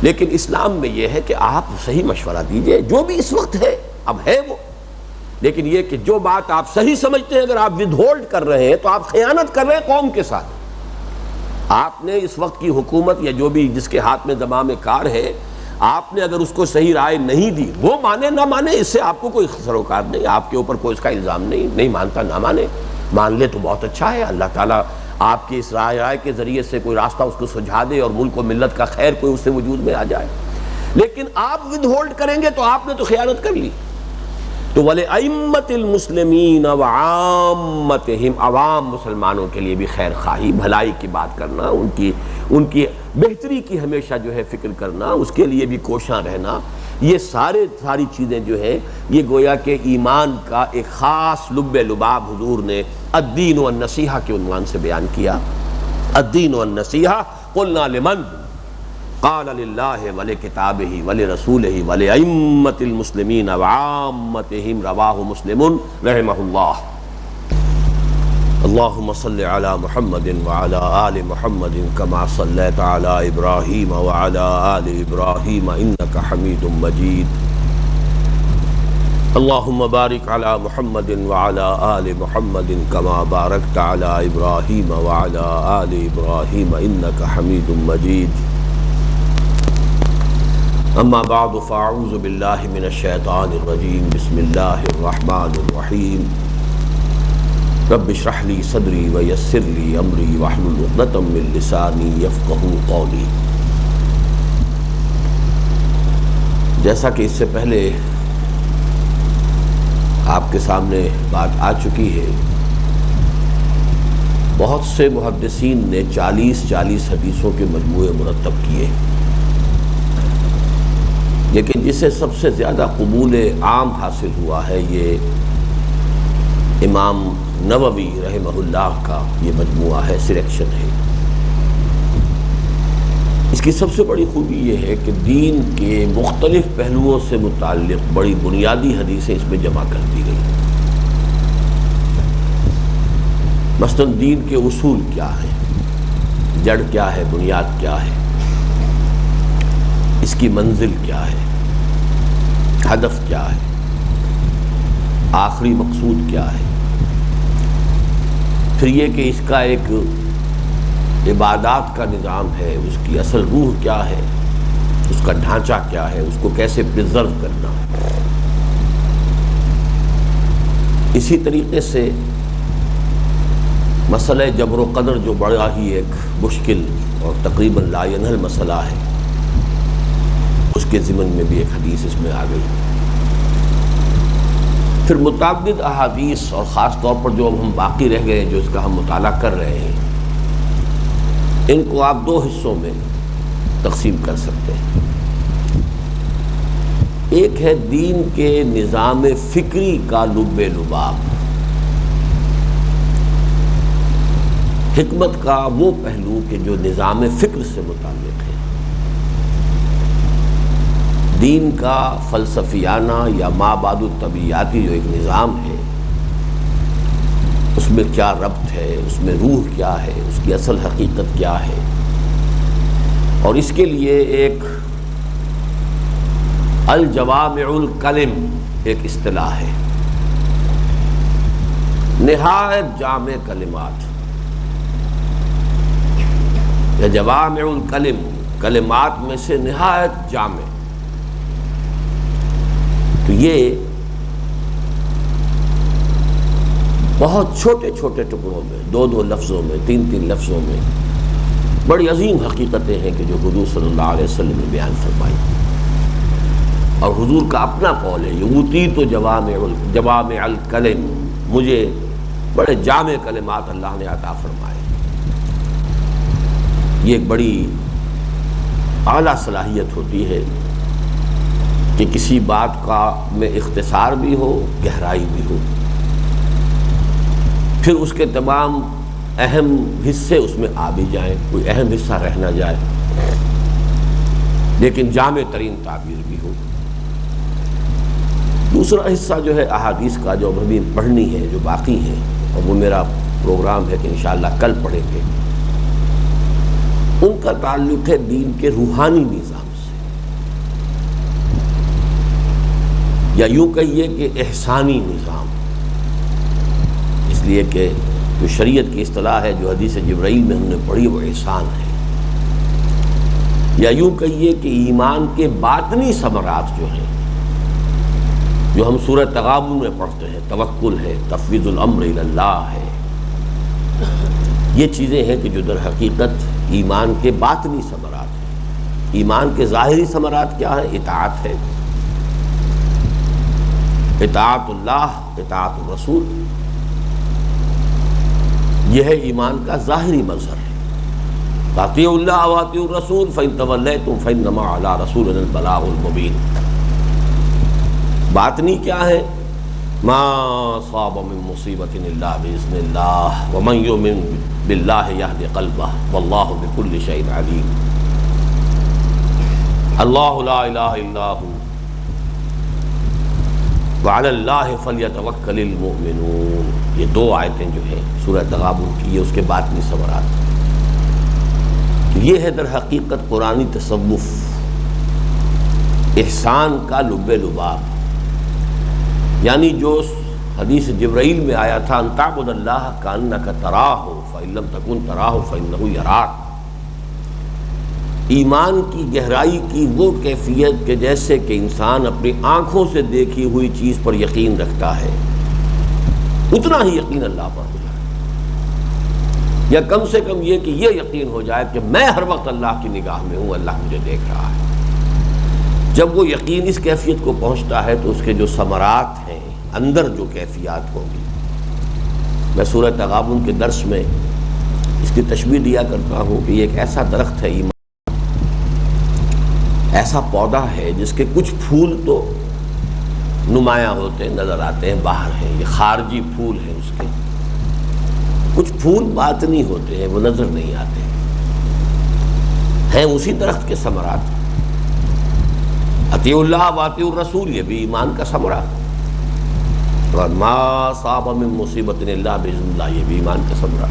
لیکن اسلام میں یہ ہے کہ آپ صحیح مشورہ دیجئے، جو بھی اس وقت ہے اب ہے وہ، لیکن یہ کہ جو بات آپ صحیح سمجھتے ہیں اگر آپ ود ہولڈ کر رہے ہیں تو آپ خیانت کر رہے ہیں قوم کے ساتھ۔ آپ نے اس وقت کی حکومت یا جو بھی جس کے ہاتھ میں زمام کار ہے، آپ نے اگر اس کو صحیح رائے نہیں دی، وہ مانے نہ مانے اس سے آپ کو کوئی سروکار نہیں، آپ کے اوپر کوئی اس کا الزام نہیں مانتا نہ مانے، مان لے تو بہت اچھا ہے، اللہ تعالیٰ آپ کی اس رائے کے ذریعے سے کوئی راستہ اس کو سجھا دے اور ملک و ملت کا خیر کوئی اس سے وجود میں آ جائے۔ لیکن آپ ود ہولڈ کریں گے تو آپ نے تو خیانت کر لی۔ تو وَلِأَئِمَّةِ الْمُسْلِمِينَ وَعَامَّتِهِمْ، عوام مسلمانوں کے لیے بھی خیر خواہی، بھلائی کی بات کرنا، ان کی بہتری کی ہمیشہ جو ہے فکر کرنا، اس کے لیے بھی کوشاں رہنا، یہ ساری چیزیں جو ہے یہ گویا کہ ایمان کا ایک خاص لب لباب حضور نے الدین والنصیحہ کے عنوان سے بیان کیا۔ الدین والنصیحہ قلنا لمن قال للہ ولکتابہ ولرسولہ ولأئمۃ المسلمین وعامتہم، رواہ مسلم رحمہ اللہ۔ اللہم صل علی محمد وعلی آل محمد کما صلیت علی ابراہیم وعلی آل ابراہیم انک حمید مجید۔ اللہم بارک علی محمد وعلی آل محمد کما بارکت علی ابراہیم وعلی آل ابراہیم انک حمید مجید۔ اما بعد فاعوذ باللہ من الشیطان الرجیم، بسم اللہ الرحمن الرحیم۔ رب اشرح لی صدری ویسر لی امری واحلل عقدۃ من لسانی یفقہوا قولی۔ جیسا کہ اس سے پہلے آپ کے سامنے بات آ چکی ہے، بہت سے محدثین نے 40 حدیثوں کے مجموعے مرتب کیے، لیکن جسے سب سے زیادہ قبول عام حاصل ہوا ہے یہ امام نووی رحمہ اللہ کا یہ مجموعہ ہے، سلیکشن ہے۔ اس کی سب سے بڑی خوبی یہ ہے کہ دین کے مختلف پہلوؤں سے متعلق بڑی بنیادی حدیثیں اس میں جمع کر دی گئی۔ مثلاً دین کے اصول کیا ہیں، جڑ کیا ہے، بنیاد کیا ہے، اس کی منزل کیا ہے، ہدف کیا ہے، آخری مقصود کیا ہے، پھر یہ کہ اس کا ایک عبادات کا نظام ہے، اس کی اصل روح کیا ہے، اس کا ڈھانچہ کیا ہے، اس کو کیسے پریزرو کرنا۔ اسی طریقے سے مسئلہ جبر و قدر جو بڑا ہی ایک مشکل اور تقریباً لا ینحل مسئلہ ہے، اس کے ضمن میں بھی ایک حدیث اس میں آ گئی۔ پھر متعدد احادیث، اور خاص طور پر جو اب ہم باقی رہ گئے جو اس کا ہم مطالعہ کر رہے ہیں، ان کو آپ 2 حصوں میں تقسیم کر سکتے ہیں۔ ایک ہے دین کے نظام فکری کا لب لباب، حکمت کا وہ پہلو کہ جو نظام فکر سے متعلق ہے، دین کا فلسفیانہ یا مابعد الطبیعیاتی جو ایک نظام ہے، اس میں کیا ربط ہے، اس میں روح کیا ہے، اس کی اصل حقیقت کیا ہے، اور اس کے لیے ایک الجوامع الکلم ایک اصطلاح ہے۔ نہایت جامع کلمات یا جوامع الکلم، کلمات میں سے نہایت جامع. تو یہ بہت چھوٹے چھوٹے ٹکڑوں میں، دو دو لفظوں میں، تین تین لفظوں میں بڑی عظیم حقیقتیں ہیں کہ جو حضور صلی اللہ علیہ وسلم نے بیان فرمائی. اور حضور کا اپنا قول ہے، یؤتیت جوامع الکلم، مجھے بڑے جامع کلمات اللہ نے عطا فرمائے. یہ ایک بڑی اعلیٰ صلاحیت ہوتی ہے کہ کسی بات کا میں اختصار بھی ہو، گہرائی بھی ہو، پھر اس کے تمام اہم حصے اس میں آ بھی جائیں، کوئی اہم حصہ رہ نہ جائے، لیکن جامع ترین تعبیر بھی ہو. دوسرا حصہ جو ہے احادیث کا، جو ابھی پڑھنی ہے، جو باقی ہے، اور وہ میرا پروگرام ہے کہ انشاءاللہ کل پڑھیں گے، ان کا تعلق ہے دین کے روحانی نظام سے، یا یوں کہیے کہ احسانی نظام. اس لیے کہ جو شریعت کی اصطلاح ہے، جو حدیث جبرائیل میں ہم نے پڑھی، وہ احسان ہے. یا یوں کہیے کہ ایمان کے باطنی ثمرات جو ہیں، جو ہم سورہ تغابن میں پڑھتے ہیں، توکل ہے، تفویض الامر الی اللہ ہے، یہ چیزیں ہیں کہ جو در حقیقت ایمان کے باطنی ثمرات ہیں. ایمان کے ظاہری ثمرات کیا ہیں؟ اطاعت ہے، اطاعت اللہ، اطاعت الرسول، یہ ہے ایمان کا ظاہری مظہر ہے. اطیعوا اللہ واطیعوا الرسول فإن تولیتم فإنما علی رسولنا البلاغ المبین. باطنی کیا ہے؟ ما صاب من مصیبت الا باذن اللہ ومن یؤمن باللہ یہد قلبہ واللہ بکل شیء علیم. اللہ لا الہ الا ھو وعلی اللہ فلیتوکل المؤمنون. یہ دو آیتیں جو ہیں سورہ تغابن کی، یہ اس کے باطنی ثمرات. یہ ہے در حقیقت قرآنی تصوف، احسان کا لب لباب. یعنی جو حدیث جبرائیل میں آیا تھا، ان تعبد اللہ کأنک تراہ فإن لم تکن تراہ فإنہ یراک. ایمان کی گہرائی کی وہ کیفیت کہ جیسے کہ انسان اپنی آنکھوں سے دیکھی ہوئی چیز پر یقین رکھتا ہے، اتنا ہی یقین اللہ پر ہو جائے، یا کم سے کم یہ کہ یہ یقین ہو جائے کہ میں ہر وقت اللہ کی نگاہ میں ہوں، اللہ مجھے دیکھ رہا ہے. جب وہ یقین اس کیفیت کو پہنچتا ہے تو اس کے جو ثمرات ہیں، اندر جو کیفیات ہوگی. میں سورہ تغابن کے درس میں اس کی تشبیہ دیا کرتا ہوں کہ یہ ایک ایسا درخت ہے، ایمان ایسا پودا ہے جس کے کچھ پھول تو نمایاں ہوتے ہیں، نظر آتے ہیں، باہر ہیں، یہ خارجی پھول ہیں اس کے. کچھ پھول باطنی ہوتے ہیں، وہ نظر نہیں آتے ہیں اسی درخت کے ثمرات. اطیعوا اللہ واطیعوا الرسول، یہ بھی ایمان کا ثمرہ. اور ما صاب من مصیبت الا باذن اللہ، یہ بھی ایمان کا ثمرہ.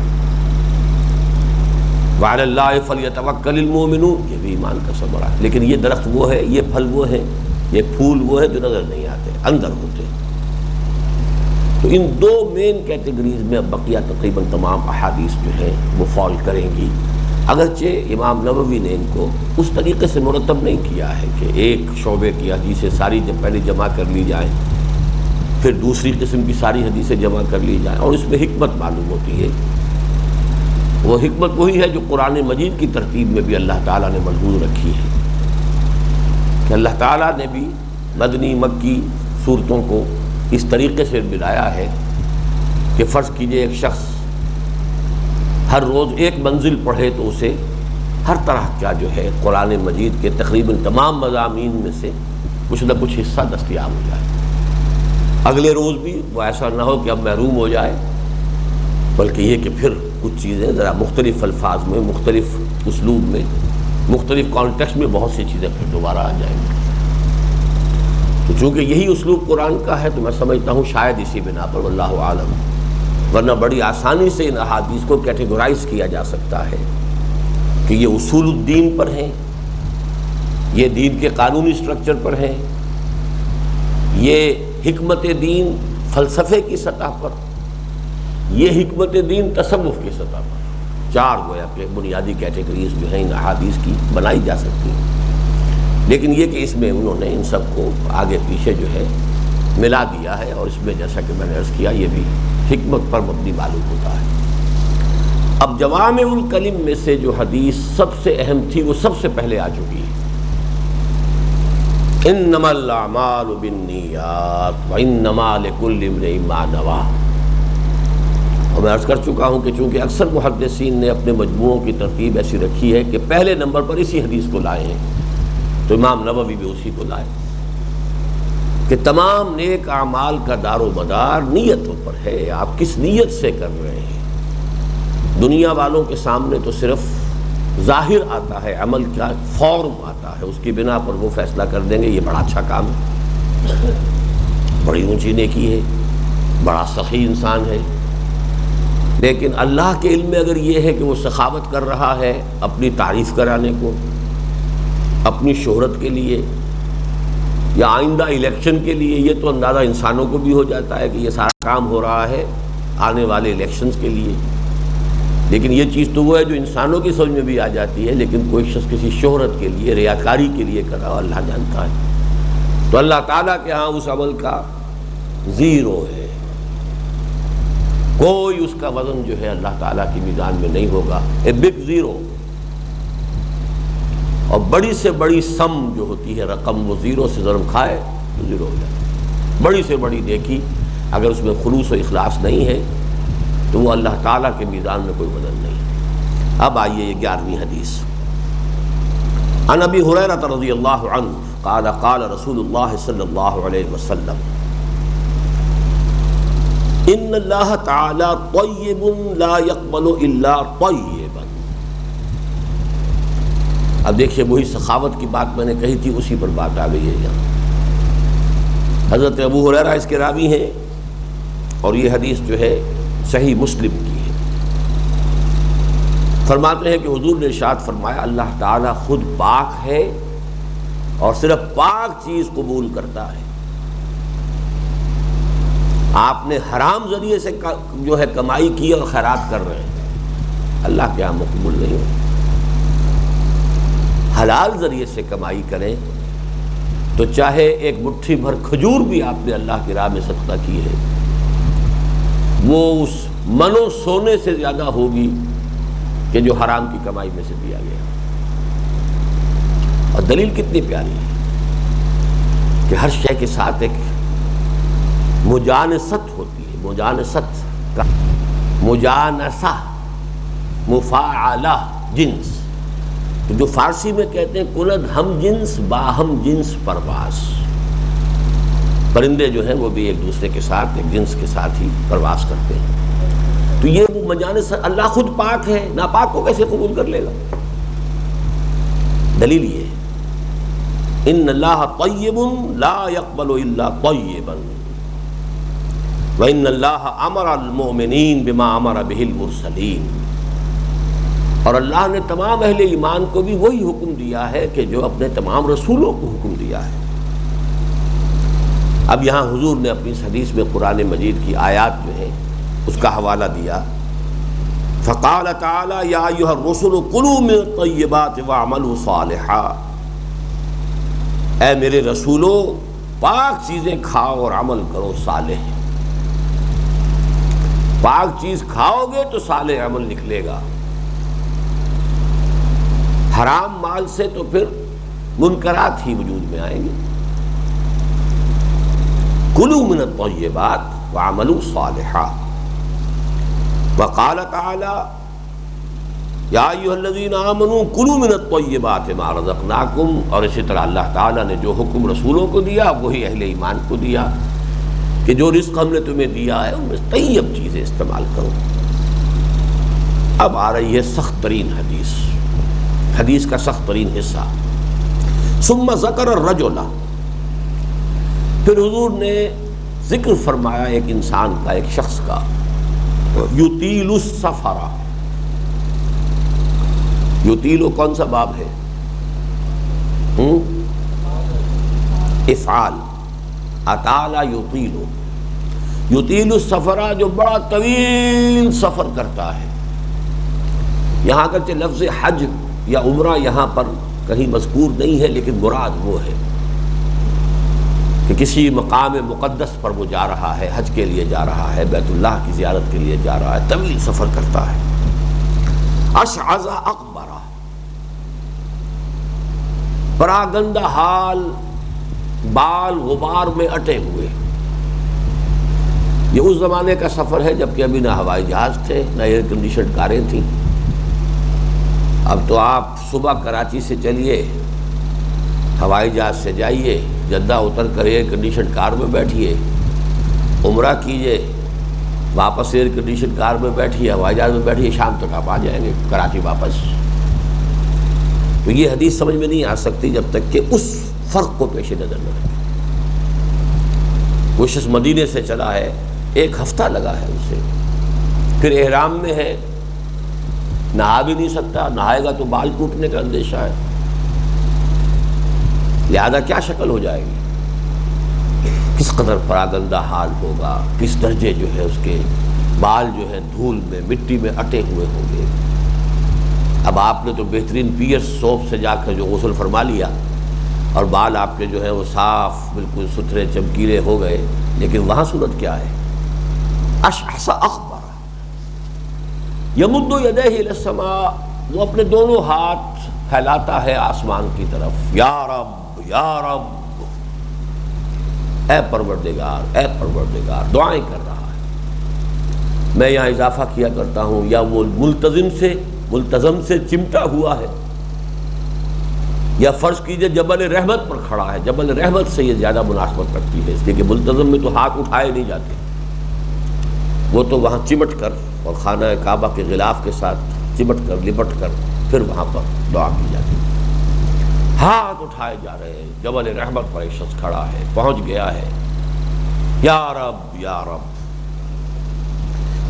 وعلی اللہ فلیتوکل المؤمنون، یہ بھی ایمان کا ثمرہ. لیکن یہ درخت وہ ہے، یہ پھل وہ ہے، یہ پھول وہ ہے جو نظر نہیں آتے، اندر ہوتے. تو ان دو مین کیٹیگریز میں اب بقیہ تقریباً تمام احادیث جو ہیں وہ فال کریں گی. اگرچہ امام نووی نے ان کو اس طریقے سے مرتب نہیں کیا ہے کہ ایک شعبے کی حدیثیں ساری پہلے جمع کر لی جائیں، پھر دوسری قسم کی ساری حدیثیں جمع کر لی جائیں. اور اس میں حکمت معلوم ہوتی ہے. وہ حکمت وہی ہے جو قرآن مجید کی ترتیب میں بھی اللہ تعالیٰ نے ملحوظ رکھی ہے کہ اللہ تعالیٰ نے بھی مدنی مکی صورتوں کو اس طریقے سے ملایا ہے کہ فرض کیجئے ایک شخص ہر روز ایک منزل پڑھے تو اسے ہر طرح کا جو ہے قرآن مجید کے تقریباً تمام مضامین میں سے کچھ نہ کچھ حصہ دستیاب ہو جائے. اگلے روز بھی وہ ایسا نہ ہو کہ اب محروم ہو جائے، بلکہ یہ کہ پھر کچھ چیزیں ذرا مختلف الفاظ میں، مختلف اسلوب میں، مختلف کانٹیکسٹ میں بہت سی چیزیں پھر دوبارہ آ جائیں گی. تو چونکہ یہی اسلوب قرآن کا ہے تو میں سمجھتا ہوں شاید اسی بنا پر، واللہ عالم، ورنہ بڑی آسانی سے ان احادیث کو کیٹیگورائز کیا جا سکتا ہے کہ یہ اصول الدین پر ہیں، یہ دین کے قانونی سٹرکچر پر ہیں، یہ حکمت دین فلسفے کی سطح پر، یہ حکمت دین تصوف کی سطح پر 4 گویا کہ بنیادی کیٹیگریز جو ہیں ان احادیث کی بنائی جا سکتی ہیں، لیکن یہ کہ اس میں انہوں نے ان سب کو آگے پیچھے جو ہے ملا دیا ہے، اور اس میں جیسا کہ میں نے عرض کیا یہ بھی حکمت پر مبنی معلوم ہوتا ہے۔ اب جوامع الکلم میں سے جو حدیث سب سے اہم تھی وہ سب سے پہلے آ چکی ہے، انما الاعمال بالنیات وانما لکل امرئ ما نوی۔ اور میں عرض کر چکا ہوں کہ چونکہ اکثر محدثین نے اپنے مجموعوں کی ترتیب ایسی رکھی ہے کہ پہلے نمبر پر اسی حدیث کو لائے ہیں، تو امام نووی بھی اسی کو لائے کہ تمام نیک اعمال کا دار و مدار نیتوں پر ہے، آپ کس نیت سے کر رہے ہیں۔ دنیا والوں کے سامنے تو صرف ظاہر آتا ہے، عمل کا فارم آتا ہے، اس کی بنا پر وہ فیصلہ کر دیں گے یہ بڑا اچھا کام ہے، بڑی اونچی نیکی ہے، بڑا سخی انسان ہے، لیکن اللہ کے علم میں اگر یہ ہے کہ وہ سخاوت کر رہا ہے اپنی تعریف کرانے کو، اپنی شہرت کے لیے، یا آئندہ الیکشن کے لیے، یہ تو اندازہ انسانوں کو بھی ہو جاتا ہے کہ یہ سارا کام ہو رہا ہے آنے والے الیکشنز کے لیے، لیکن یہ چیز تو وہ ہے جو انسانوں کی سمجھ میں بھی آ جاتی ہے، لیکن کوئی شخص کسی شہرت کے لیے، ریاکاری کے لیے کر رہا، اللہ جانتا ہے، تو اللہ تعالیٰ کے ہاں اس عمل کا زیرو ہے، کوئی اس کا وزن جو ہے اللہ تعالیٰ کی میزان میں نہیں ہوگا، اے بگ زیرو۔ اور بڑی سے بڑی سم جو ہوتی ہے رقم، وہ زیرو سے ضرب کھائے تو زیرو ہو جائے، بڑی سے بڑی نیکی اگر اس میں خلوص و اخلاص نہیں ہے تو وہ اللہ تعالیٰ کے میزان میں کوئی وزن نہیں۔ اب آئیے یہ 11ویں حدیث، عن ابی ہریرہ رضی اللہ عنہ قال قال رسول اللہ صلی اللہ علیہ وسلم ان اللہ تعالی طیب لا يقبل الا طیبا۔ اب دیکھیے وہی سخاوت کی بات میں نے کہی تھی، اسی پر بات آ گئی ہے یہاں۔ حضرت ابو ہریرہ اس کے راوی ہیں، اور یہ حدیث جو ہے صحیح مسلم کی ہے۔ فرماتے ہیں کہ حضور نے ارشاد فرمایا اللہ تعالیٰ خود پاک ہے اور صرف پاک چیز قبول کرتا ہے۔ آپ نے حرام ذریعے سے جو ہے کمائی کی اور خیرات کر رہے ہیں، اللہ کے یہاں مقبول نہیں ہے۔ حلال ذریعے سے کمائی کریں تو چاہے ایک مٹھی بھر کھجور بھی آپ نے اللہ کی راہ میں صدقہ کی ہے، وہ اس منو سونے سے زیادہ ہوگی کہ جو حرام کی کمائی میں سے دیا گیا۔ اور دلیل کتنی پیاری ہے کہ ہر شے کے ساتھ ایک مجانست ہوتی ہے، مجانست کا مجانسہ، مفاعلہ، جنس، تو جو فارسی میں کہتے ہیں کند ہم جنس باہم جنس پرواز، پرندے جو ہیں وہ بھی ایک دوسرے کے ساتھ ایک جنس کے ساتھ ہی پرواز کرتے ہیں، تو یہ وہ مجانس، اللہ خود پاک ہے، ناپاک کو کیسے قبول کر لے گا؟ دلیل یہ ہے ان اللہ طیب لا يقبل الا طیبا وان اللہ امر المؤمنین بما امر به المرسلین۔ اور اللہ نے تمام اہل ایمان کو بھی وہی حکم دیا ہے کہ جو اپنے تمام رسولوں کو حکم دیا ہے۔ اب یہاں حضور نے اپنی اس حدیث میں قرآن مجید کی آیات جو ہیں اس کا حوالہ دیا، فقال تعالی یا ایھا الرسل کلوا من الطیبات واعملوا صالحا، اے میرے رسولو پاک چیزیں کھاؤ اور عمل کرو صالح۔ پاک چیز کھاؤ گے تو صالح عمل نکلے گا، حرام مال سے تو پھر منکرات ہی وجود میں آئیں گے۔ کلوا من الطیبات واعملوا صالحا۔ وقال تعالی یا ایھا الذین آمنوا کلوا من الطیبات ما رزقناکم، اور اسی طرح اللہ تعالیٰ نے جو حکم رسولوں کو دیا وہی اہل ایمان کو دیا کہ جو رزق ہم نے تمہیں دیا ہے ان میں طیب چیزیں استعمال کرو۔ اب آ رہی ہے سخت ترین حدیث کا سخت ترین حصہ، ثم ذکر الرجل، پھر حضور نے ذکر فرمایا ایک انسان کا، ایک شخص کا، یطیل السفر۔ یطیل کون سا باب ہے؟ افعال، اطال یطیل، یطیل السفرہ، جو بڑا طویل سفر کرتا ہے. یہاں اگرچہ لفظ حج یا عمرہ یہاں پر کہیں مذکور نہیں ہے، لیکن مراد وہ ہے کہ کسی مقام مقدس پر وہ جا رہا ہے، حج کے لیے جا رہا ہے، بیت اللہ کی زیارت کے لیے جا رہا ہے، طویل سفر کرتا ہے. اشعث اغبر، پراگندہ حال، بال غبار میں اٹے ہوئے. یہ اس زمانے کا سفر ہے جب کہ ابھی نہ ہوائی جہاز تھے، نہ ایئر کنڈیشن کاریں تھیں. اب تو آپ صبح کراچی سے چلیے، ہوائی جہاز سے جائیے، جدہ اتر کر ایئر کنڈیشن کار میں بیٹھیے، عمرہ کیجیے، واپس ایئر کنڈیشن کار میں بیٹھیے، ہوائی جہاز میں بیٹھیے، شام تک آپ آ جائیں گے کراچی واپس. تو یہ حدیث سمجھ میں نہیں آ سکتی جب تک کہ اس فرق کو پیش نظر نہ رکھیں. وہ شخص مدینے سے چلا ہے، 1 ہفتہ لگا ہے اسے، پھر احرام میں ہے، نہا بھی نہیں سکتا، نہائے گا تو بال ٹوٹنے کا اندیشہ ہے، لہذا کیا شکل ہو جائے گی، کس قدر پراگندہ حال ہوگا، کس درجے جو ہے اس کے بال جو ہے دھول میں، مٹی میں اٹے ہوئے ہوں گے. اب آپ نے تو بہترین پیئرس سوپ سے جا کر جو غسل فرما لیا اور بال آپ کے جو ہے وہ صاف بالکل ستھرے چمکیلے ہو گئے، لیکن وہاں صورت کیا ہے؟ اشعث اغبر یمد یدیہ الی السماء، وہ اپنے دونوں ہاتھ پھیلاتا ہے آسمان کی طرف. یا رب یا رب، اے پروردگار اے پروردگار، دعائیں کر رہا ہے. میں یہاں اضافہ کیا کرتا ہوں، یا وہ ملتزم سے چمٹا ہوا ہے، یا فرض کیجئے جبل رحمت پر کھڑا ہے. جبل رحمت سے یہ زیادہ مناسبت رکھتی ہے، اس لیے کہ ملتزم میں تو ہاتھ اٹھائے نہیں جاتے، وہ تو وہاں چمٹ کر اور خانہ کعبہ کے غلاف کے ساتھ چمٹ کر لپٹ کر پھر وہاں پر دعا کی جاتی ہے. ہاتھ اٹھائے جا رہے ہیں، جبل رحمت پر ایک شخص کھڑا ہے، پہنچ گیا ہے. یا رب یا رب.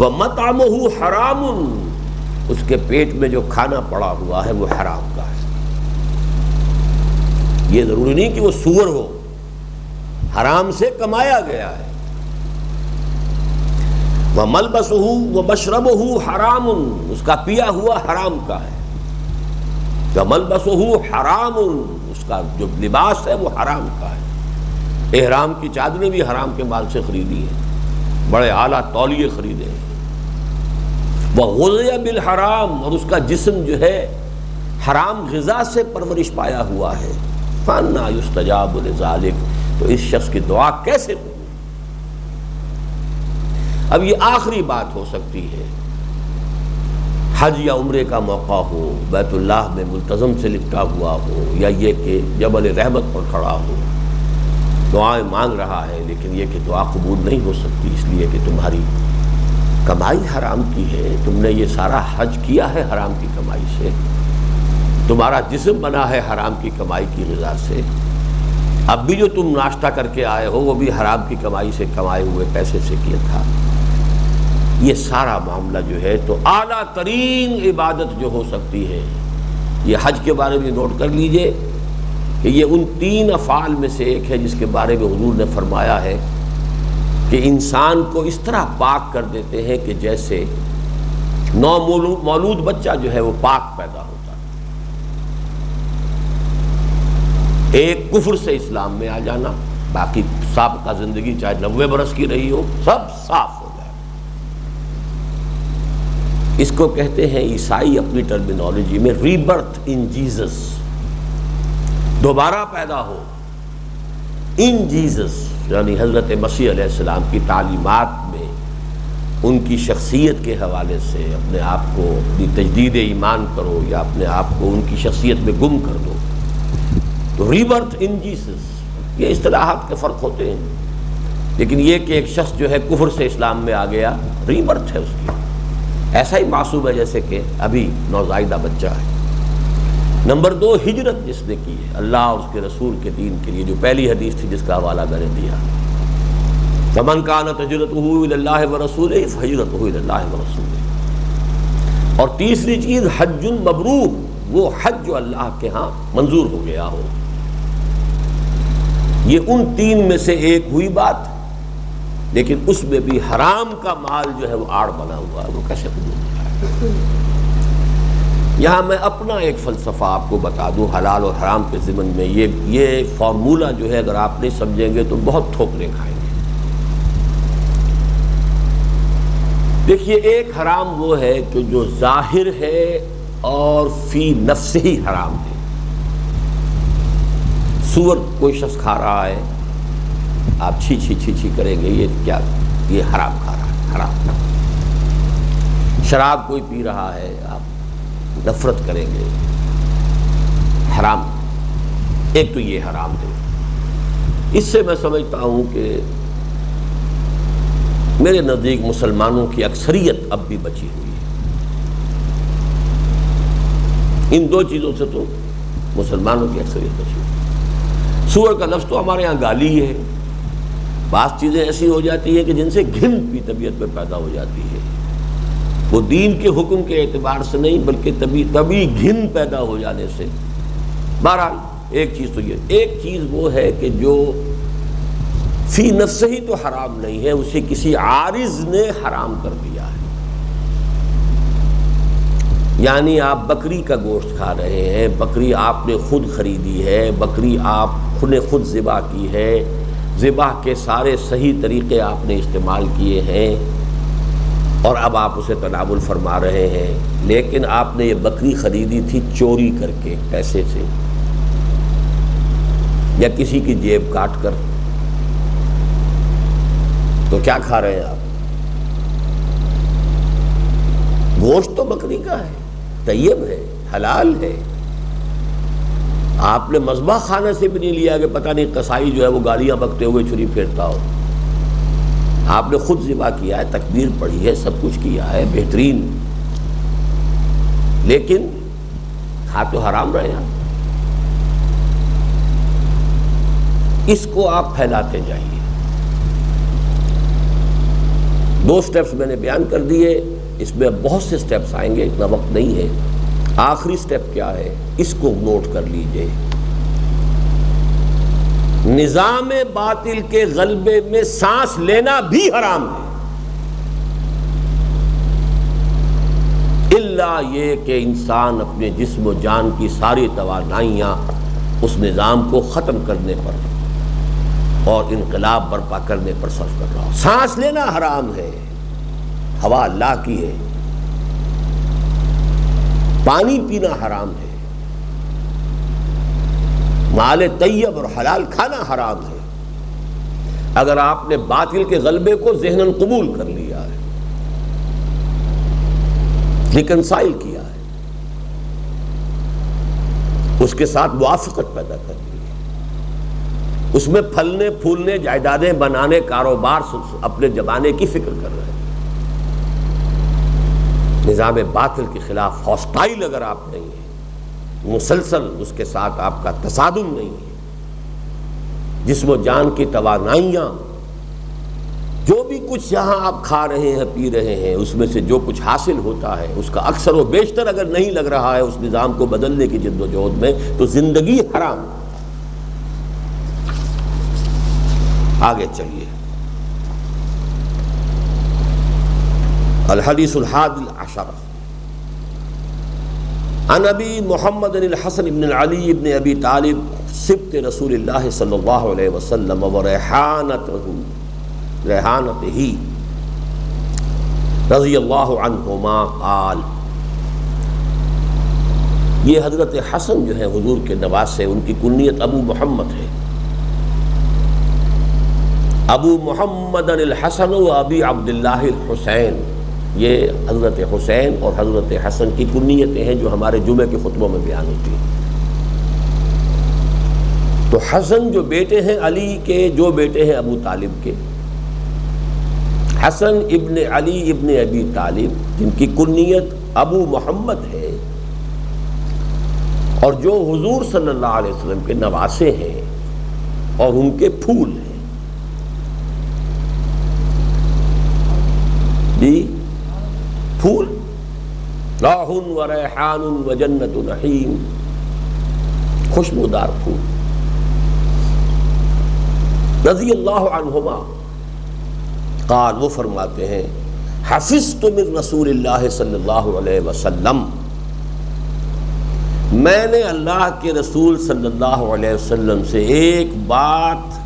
وَمَطْعَمُهُ حَرَامٌ، اس کے پیٹ میں جو کھانا پڑا ہوا ہے وہ حرام کا ہے. یہ ضروری نہیں کہ وہ سور ہو، حرام سے کمایا گیا ہے. وَمَلْبَسُهُ وَمَشْرَبُهُ حَرَامٌ، اس کا پیا ہوا حرام کا ہے. وَمَلْبَسُهُ حَرَامٌ، اس کا جو لباس ہے وہ حرام کا ہے. احرام کی چادریں بھی حرام کے مال سے خریدی ہیں، بڑے اعلیٰ تولیے خریدے ہیں. وَغُذِيَ بِالْحَرَامِ، اور اس کا جسم جو ہے حرام غذا سے پرورش پایا ہوا ہے. فَأَنَّىٰ يُسْتَجَابُ لِذَٰلِكَ، تو اس شخص کی دعا کیسے ہوگی؟ اب یہ آخری بات ہو سکتی ہے، حج یا عمرے کا موقع ہو، بیت اللہ میں ملتزم سے لپٹا ہوا ہو، یا یہ کہ جبل رحمت پر کھڑا ہو، دعائیں مانگ رہا ہے، لیکن یہ کہ دعا قبول نہیں ہو سکتی اس لیے کہ تمہاری کمائی حرام کی ہے، تم نے یہ سارا حج کیا ہے حرام کی کمائی سے، تمہارا جسم بنا ہے حرام کی کمائی کی غذا سے، اب بھی جو تم ناشتہ کر کے آئے ہو وہ بھی حرام کی کمائی سے کمائے ہوئے پیسے سے کیا تھا. یہ سارا معاملہ جو ہے تو اعلیٰ ترین عبادت جو ہو سکتی ہے، یہ حج کے بارے میں نوٹ کر لیجئے کہ یہ ان 3 افعال میں سے ایک ہے جس کے بارے میں حضور نے فرمایا ہے کہ انسان کو اس طرح پاک کر دیتے ہیں کہ جیسے مولود بچہ جو ہے وہ پاک پیدا ہوتا ہے. ایک کفر سے اسلام میں آ جانا، باقی سابقہ زندگی چاہے 90 برس کی رہی ہو سب صاف ہو جائے. اس کو کہتے ہیں عیسائی اپنی ٹرمینالوجی میں ری برتھ ان جیزس، دوبارہ پیدا ہو ان جیزس، یعنی حضرت مسیح علیہ السلام کی تعلیمات میں ان کی شخصیت کے حوالے سے اپنے آپ کو اپنی تجدید ایمان کرو یا اپنے آپ کو ان کی شخصیت میں گم کر دو. تو ری برتھ ان جیسس، یہ اصطلاحات کے فرق ہوتے ہیں، لیکن یہ کہ ایک شخص جو ہے کفر سے اسلام میں آ گیا، ری برتھ ہے اس کی، ایسا ہی معصوم ہے جیسے کہ ابھی نوزائیدہ بچہ ہے. نمبر 2، ہجرت جس نے کی ہے اللہ اور اس کے رسول کے دین کے لیے، جو پہلی حدیث تھی جس کا حوالہ میں نے دیا، فمن كانت هجرته الى الله ورسوله فهجرته الى الله ورسوله. اور تیسری چیز حج مبرور، وہ حج جو اللہ کے ہاں منظور ہو گیا ہو. یہ ان 3 میں سے ایک ہوئی بات. لیکن اس میں بھی حرام کا مال جو ہے وہ آڑ بنا ہوا ہے، وہ کیسے قبول ہوتا ہے؟ یہاں میں اپنا ایک فلسفہ آپ کو بتا دوں حلال اور حرام کے ضمن میں، یہ فارمولہ جو ہے اگر آپ نہیں سمجھیں گے تو بہت ٹھوکریں کھائیں گے۔ دیکھیے، ایک حرام وہ ہے کہ جو ظاہر ہے اور فی نفس ہی حرام ہے۔ سور کوئی شخص کھا رہا ہے، آپ چھی چھی چھی چھی کریں گے، یہ کیا، یہ حرام کھا رہا ہے، حرام۔ شراب کوئی پی رہا ہے، آپ نفرت کریں گے، حرام۔ ایک تو یہ حرام ہے۔ اس سے میں سمجھتا ہوں کہ میرے نزدیک مسلمانوں کی اکثریت اب بھی بچی ہوئی ہے۔ ان دو چیزوں سے تو مسلمانوں کی اکثریت بچی ہوئی ہے۔ سور کا لفظ تو ہمارے ہاں گالی ہے۔ بعض چیزیں ایسی ہو جاتی ہیں کہ جن سے گھن بھی طبیعت میں پیدا ہو جاتی ہے، وہ دین کے حکم کے اعتبار سے نہیں بلکہ طبی گھن پیدا ہو جانے سے۔ بہرحال ایک چیز تو یہ، ایک چیز وہ ہے کہ جو فی نفس ہی تو حرام نہیں ہے، اسے کسی عارض نے حرام کر دیا ہے۔ یعنی آپ بکری کا گوشت کھا رہے ہیں، بکری آپ نے خود خریدی ہے، بکری آپ نے خود ذبح کی ہے، ذبح کے سارے صحیح طریقے آپ نے استعمال کیے ہیں، اور اب آپ اسے تناول فرما رہے ہیں، لیکن آپ نے یہ بکری خریدی تھی چوری کر کے پیسے سے، یا کسی کی جیب کاٹ کر، تو کیا کھا رہے ہیں آپ؟ گوشت تو بکری کا ہے، طیب ہے، حلال ہے۔ آپ نے مذبح خانے سے بھی نہیں لیا کہ پتہ نہیں قصائی جو ہے وہ گالیاں بکتے ہوئے چھری پھیرتا ہو۔ آپ نے خود ذبح کیا ہے، تکبیر پڑھی ہے، سب کچھ کیا ہے، بہترین، لیکن کھا تو حرام رہے ہیں۔ اس کو آپ پھیلاتے جائیے۔ دو سٹیپس میں نے بیان کر دیے، اس میں اب بہت سے سٹیپس آئیں گے، اتنا وقت نہیں ہے۔ آخری سٹیپ کیا ہے، اس کو نوٹ کر لیجئے۔ نظام باطل کے غلبے میں سانس لینا بھی حرام ہے، الا یہ کہ انسان اپنے جسم و جان کی ساری توانائیاں اس نظام کو ختم کرنے پر اور انقلاب برپا کرنے پر صرف کر رہا ہو۔ سانس لینا حرام ہے، ہوا اللہ کی ہے۔ پانی پینا حرام ہے، مال طیب اور حلال کھانا حرام ہے، اگر آپ نے باطل کے غلبے کو ذہناً قبول کر لیا ہے، ریکنسائل کیا ہے، اس کے ساتھ موافقت پیدا کر لی ہے، اس میں پھلنے پھولنے، جائیدادیں بنانے، کاروبار اپنے جمانے کی فکر کر رہے ہیں۔ نظام باطل کے خلاف ہاسٹائل اگر آپ نہیں ہیں، مسلسل اس کے ساتھ آپ کا تصادم نہیں ہے، جسم و جان کی توانائیاں، جو بھی کچھ یہاں آپ کھا رہے ہیں، پی رہے ہیں، اس میں سے جو کچھ حاصل ہوتا ہے اس کا اکثر و بیشتر اگر نہیں لگ رہا ہے اس نظام کو بدلنے کی جد و جہد میں، تو زندگی حرام۔ آگے چلیے۔ الحدیث الحادی عشر عن ابی محمد الحسن بن علی بن ابی طالب سبط رسول اللہ صلی اللہ علیہ وسلم ریحانتہ رضی اللہ عنہما قال۔ یہ حضرت حسن جو ہے حضور کے نواسے، ان کی کنیت ابو محمد ہے، ابو محمد الحسن و ابی عبداللہ الحسین، یہ حضرت حسین اور حضرت حسن کی کنیتیں ہیں جو ہمارے جمعے کے خطبوں میں بیان ہوتی ہیں۔ تو حسن جو بیٹے ہیں علی کے، جو بیٹے ہیں ابو طالب کے، حسن ابن علی ابن ابی طالب جن کی کنیت ابو محمد ہے، اور جو حضور صلی اللہ علیہ وسلم کے نواسے ہیں اور ان کے پھول ہیں۔ جی پھول، راح و ریحان و جنت نعیم، خوشبودار پھول۔ رضی اللہ عنہما، قال، وہ فرماتے ہیں حفظت من رسول اللہ صلی اللہ علیہ وسلم، میں نے اللہ کے رسول صلی اللہ علیہ وسلم سے ایک بات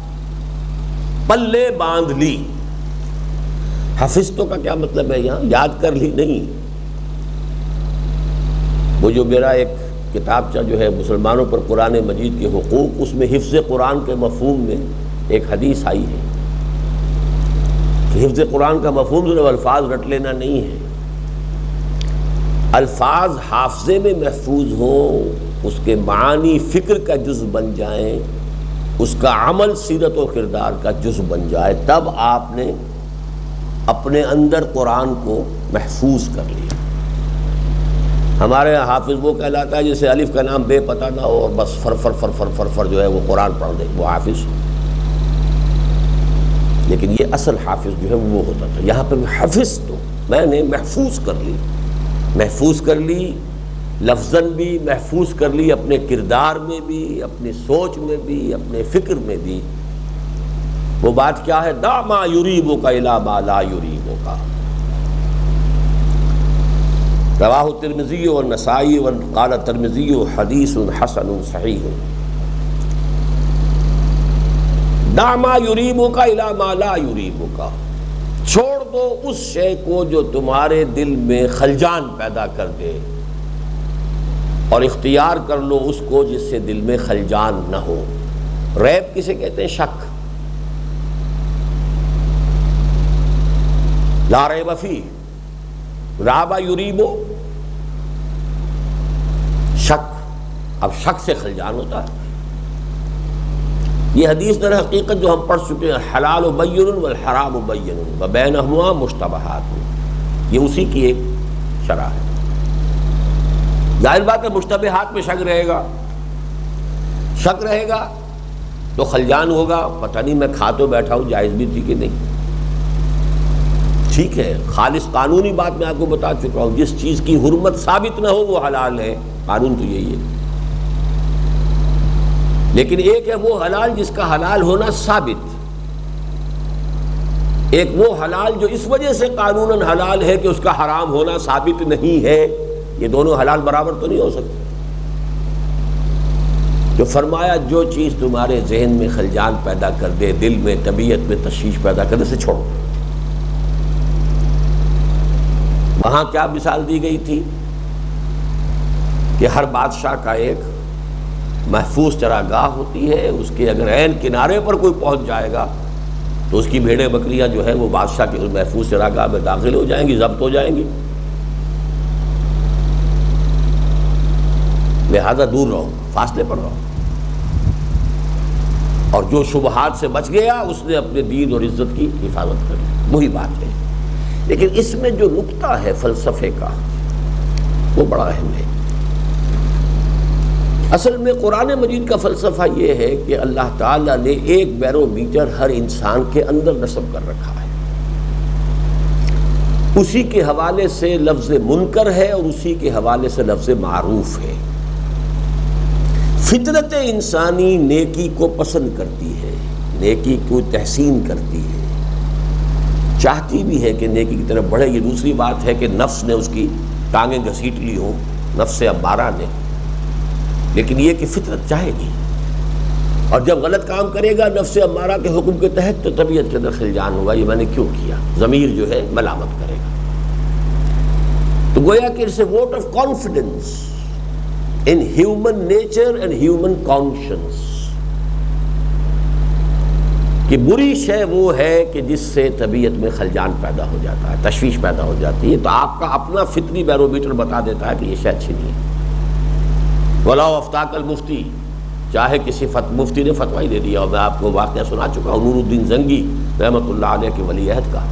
پلے باندھ لی۔ حفظتوں کا کیا مطلب ہے یہاں؟ یاد کر لی نہیں۔ وہ جو میرا ایک کتابچہ جو ہے مسلمانوں پر قرآن مجید کے حقوق، اس میں حفظ قرآن کے مفہوم میں ایک حدیث آئی ہے کہ حفظ قرآن کا مفہوم صرف الفاظ رٹ لینا نہیں ہے، الفاظ حافظے میں محفوظ ہوں، اس کے معانی فکر کا جز بن جائیں، اس کا عمل سیرت و کردار کا جز بن جائے، تب آپ نے اپنے اندر قرآن کو محفوظ کر لیا۔ ہمارے یہاں حافظ وہ کہلاتا ہے جیسے الف کا نام بے پتہ نہ ہو اور بس فر فر فر فر فر فر جو ہے وہ قرآن پڑھ دے، وہ حافظ۔ لیکن یہ اصل حافظ جو ہے وہ ہوتا تھا۔ یہاں پہ حفظ تو میں نے محفوظ کر لی، محفوظ کر لی لفظاً بھی، محفوظ کر لی اپنے کردار میں بھی، اپنی سوچ میں بھی، اپنے فکر میں بھی۔ وہ بات کیا ہے؟ دع ما یریبک الی ما لا یریبک۔ رواہ الترمذی والنسائی وقال الترمذی حدیث حسن صحیح۔ دع ما یریبک الی ما لا یریبک، چھوڑ دو اس شے کو جو تمہارے دل میں خلجان پیدا کر دے، اور اختیار کر لو اس کو جس سے دل میں خلجان نہ ہو۔ ریب کسے کہتے ہیں؟ شک۔ لا ریب فیہ، رابع یریبو، شک۔ اب شک سے خلجان ہوتا ہے۔ یہ حدیث در حقیقت جو ہم پڑھ چکے ہیں، حلال بین والحرام بین وبینہما مشتبہات، یہ اسی کی ایک شرح ہے۔ ظاہر بات ہے مشتبہات میں شک رہے گا، شک رہے گا تو خلجان ہوگا، پتہ نہیں میں کھا تو بیٹھا ہوں، جائز بھی تھی کہ نہیں۔ ٹھیک ہے، خالص قانونی بات میں آپ کو بتا چکا ہوں، جس چیز کی حرمت ثابت نہ ہو وہ حلال ہے، قانون تو یہی ہے۔ لیکن ایک ہے وہ حلال جس کا حلال ہونا ثابت، ایک وہ حلال جو اس وجہ سے قانوناً حلال ہے کہ اس کا حرام ہونا ثابت نہیں ہے۔ یہ دونوں حلال برابر تو نہیں ہو سکتے۔ جو فرمایا جو چیز تمہارے ذہن میں خلجان پیدا کر دے، دل میں طبیعت میں تشویش پیدا کر دے، اسے چھوڑو۔ وہاں کیا مثال دی گئی تھی کہ ہر بادشاہ کا ایک محفوظ چراگاہ ہوتی ہے، اس کے اگر عین کنارے پر کوئی پہنچ جائے گا تو اس کی بھیڑیں بکریاں جو ہے وہ بادشاہ کے اس محفوظ چراگاہ میں داخل ہو جائیں گی، ضبط ہو جائیں گی۔ لہذا دور رہو، فاصلے پر رہو، اور جو شبہات سے بچ گیا اس نے اپنے دین اور عزت کی حفاظت کر لی، وہی بات ہے۔ لیکن اس میں جو نقطہ ہے فلسفے کا وہ بڑا اہم ہے۔ اصل میں قرآن مجید کا فلسفہ یہ ہے کہ اللہ تعالیٰ نے ایک بیرومیٹر ہر انسان کے اندر نصب کر رکھا ہے، اسی کے حوالے سے لفظ منکر ہے اور اسی کے حوالے سے لفظ معروف ہے۔ فطرت انسانی نیکی کو پسند کرتی ہے، نیکی کو تحسین کرتی ہے، چاہتی بھی ہے کہ نیکی کی طرف بڑھے۔ یہ دوسری بات ہے کہ نفس نے اس کی ٹانگیں گھسیٹ لی ہوں، نفس امارہ نے، لیکن یہ کہ فطرت چاہے گی، اور جب غلط کام کرے گا نفس امارہ کے حکم کے تحت تو طبیعت کے اندر خلجان ہوگا، یہ میں نے کیوں کیا، ضمیر جو ہے ملامت کرے گا۔ تو گویا کہ it's a vote of confidence in human nature and human conscience، کہ بری شے وہ ہے کہ جس سے طبیعت میں خلجان پیدا ہو جاتا ہے، تشویش پیدا ہو جاتی ہے، تو آپ کا اپنا فطری بیرومیٹر بتا دیتا ہے کہ یہ شے اچھی نہیں ہے۔ وَلَوْ أَفْتَاكَ الْمُفْتِي، چاہے کسی مفتی نے فتویٰ ہی دے دیا، اور میں آپ کو واقعہ سنا چکا ہوں نور الدین زنگی رحمۃ اللہ علیہ کے ولی عہد کا،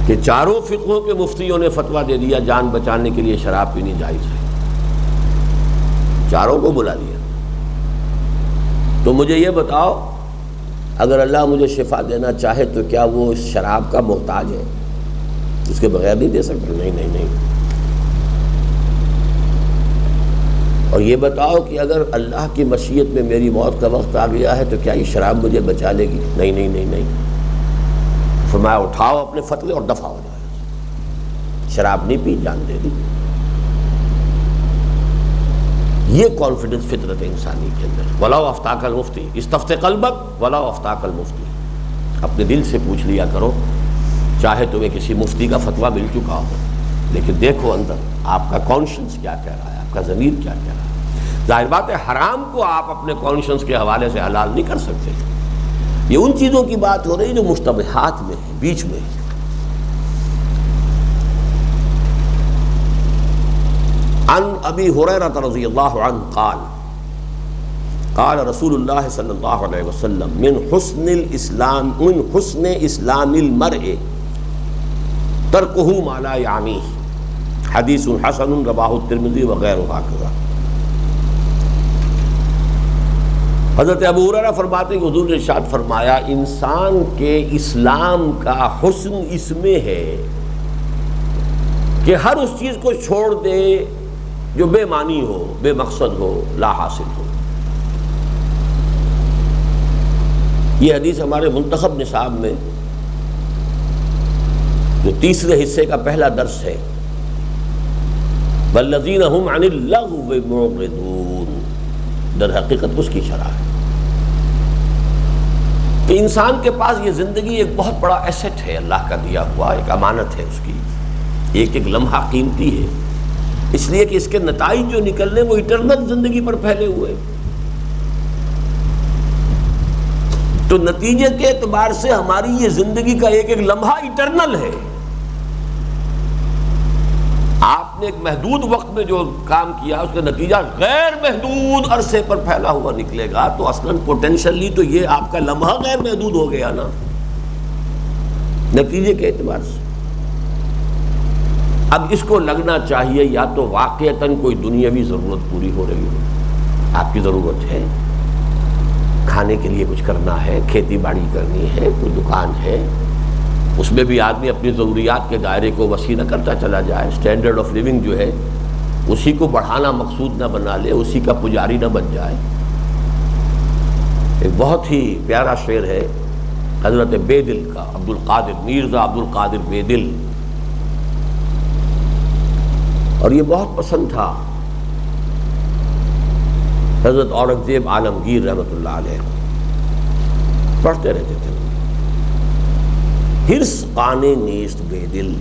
کہ چاروں فقہوں کے مفتیوں نے فتویٰ دے دیا جان بچانے کے لیے شراب پینی جائز ہے، چاروں کو بلا لیا۔ تو مجھے یہ بتاؤ، اگر اللہ مجھے شفا دینا چاہے تو کیا وہ شراب کا محتاج ہے؟ اس کے بغیر نہیں دے سکتا؟ نہیں نہیں نہیں۔ اور یہ بتاؤ کہ اگر اللہ کی مشیت میں میری موت کا وقت آ گیا ہے تو کیا یہ شراب مجھے بچا لے گی؟ نہیں نہیں نہیں نہیں۔ فرمایا اٹھاؤ اپنے فتوے اور دفع ہو جائے، شراب نہیں پی، جان دے دی۔ یہ کانفیڈنس فطرت انسانی کے اندر، وَلَوْ أَفْتَاكَ الْمُفْتِي اسْتَفْتِ قَلْبَكَ وَلَوْ أَفْتَاكَ الْمُفْتِي، اپنے دل سے پوچھ لیا کرو، چاہے تمہیں کسی مفتی کا فتویٰ مل چکا ہو، لیکن دیکھو اندر آپ کا کانشنس کیا کہہ رہا ہے، آپ کا ضمیر کیا کہہ رہا ہے۔ ظاہر بات ہے حرام کو آپ اپنے کانشنس کے حوالے سے حلال نہیں کر سکتے، یہ ان چیزوں کی بات ہو رہی جو مشتبہات میں ہے، بیچ میں ہے۔ عن ابی ہریرہ رضی اللہ عنہ قال قال رسول اللہ صلی اللہ علیہ وسلم من حسن اسلام المرء ترکہ ما لا یعنیہ، حدیث حسن رواہ الترمذی وغیرہ ہکذا۔ حضرت ابو ہریرہ فرماتے ہیں کہ حضور نے ارشاد فرمایا انسان کے اسلام کا حسن اس میں ہے کہ ہر اس چیز کو چھوڑ دے جو بے معنی ہو، بے مقصد ہو، لا حاصل ہو۔ یہ حدیث ہمارے منتخب نصاب میں جو تیسرے حصے کا پہلا درس ہے، والذین هم عن اللغو معرضون، در حقیقت اس کی شرح ہے کہ انسان کے پاس یہ زندگی ایک بہت بڑا ایسٹ ہے، اللہ کا دیا ہوا ایک امانت ہے، اس کی ایک ایک لمحہ قیمتی ہے، اس لیے کہ اس کے نتائج جو نکلنے وہ اٹرنل زندگی پر پھیلے ہوئے، تو نتیجے کے اعتبار سے ہماری یہ زندگی کا ایک ایک لمحہ اٹرنل ہے۔ آپ نے ایک محدود وقت میں جو کام کیا اس کا نتیجہ غیر محدود عرصے پر پھیلا ہوا نکلے گا، تو اصلاً پوٹینشلی تو یہ آپ کا لمحہ غیر محدود ہو گیا نا نتیجے کے اعتبار سے۔ اب اس کو لگنا چاہیے یا تو واقعتاً کوئی دنیاوی ضرورت پوری ہو رہی ہو، آپ کی ضرورت ہے، کھانے کے لیے کچھ کرنا ہے، کھیتی باڑی کرنی ہے، کوئی دکان ہے، اس میں بھی آدمی اپنی ضروریات کے دائرے کو وسیع نہ کرتا چلا جائے، سٹینڈرڈ آف لیونگ جو ہے اسی کو بڑھانا مقصود نہ بنا لے، اسی کا پجاری نہ بن جائے۔ ایک بہت ہی پیارا شعر ہے حضرت بیدل کا، عبد القادر مرزا عبد القادر بیدل، اور یہ بہت پسند تھا حضرت اورنگزیب عالمگیر رحمۃ اللہ علیہ، پڑھتے رہتے تھے۔ ہرس قانے نیست بے دل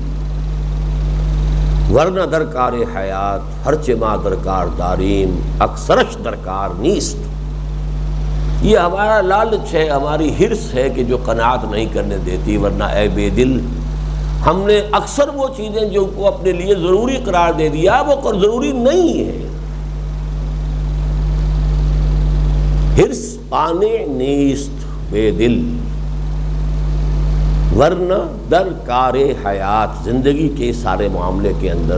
ورنہ درکار حیات ہرچہ ما درکار داریم اکثرش درکار نیست۔ یہ ہمارا لالچ ہے، ہماری ہرس ہے کہ جو قناعت نہیں کرنے دیتی، ورنہ اے بے دل ہم نے اکثر وہ چیزیں جو کو اپنے لیے ضروری قرار دے دیا وہ ضروری نہیں ہے۔ ہرس قانے نیست بے دل ورنہ در کار حیات، زندگی کے سارے معاملے کے اندر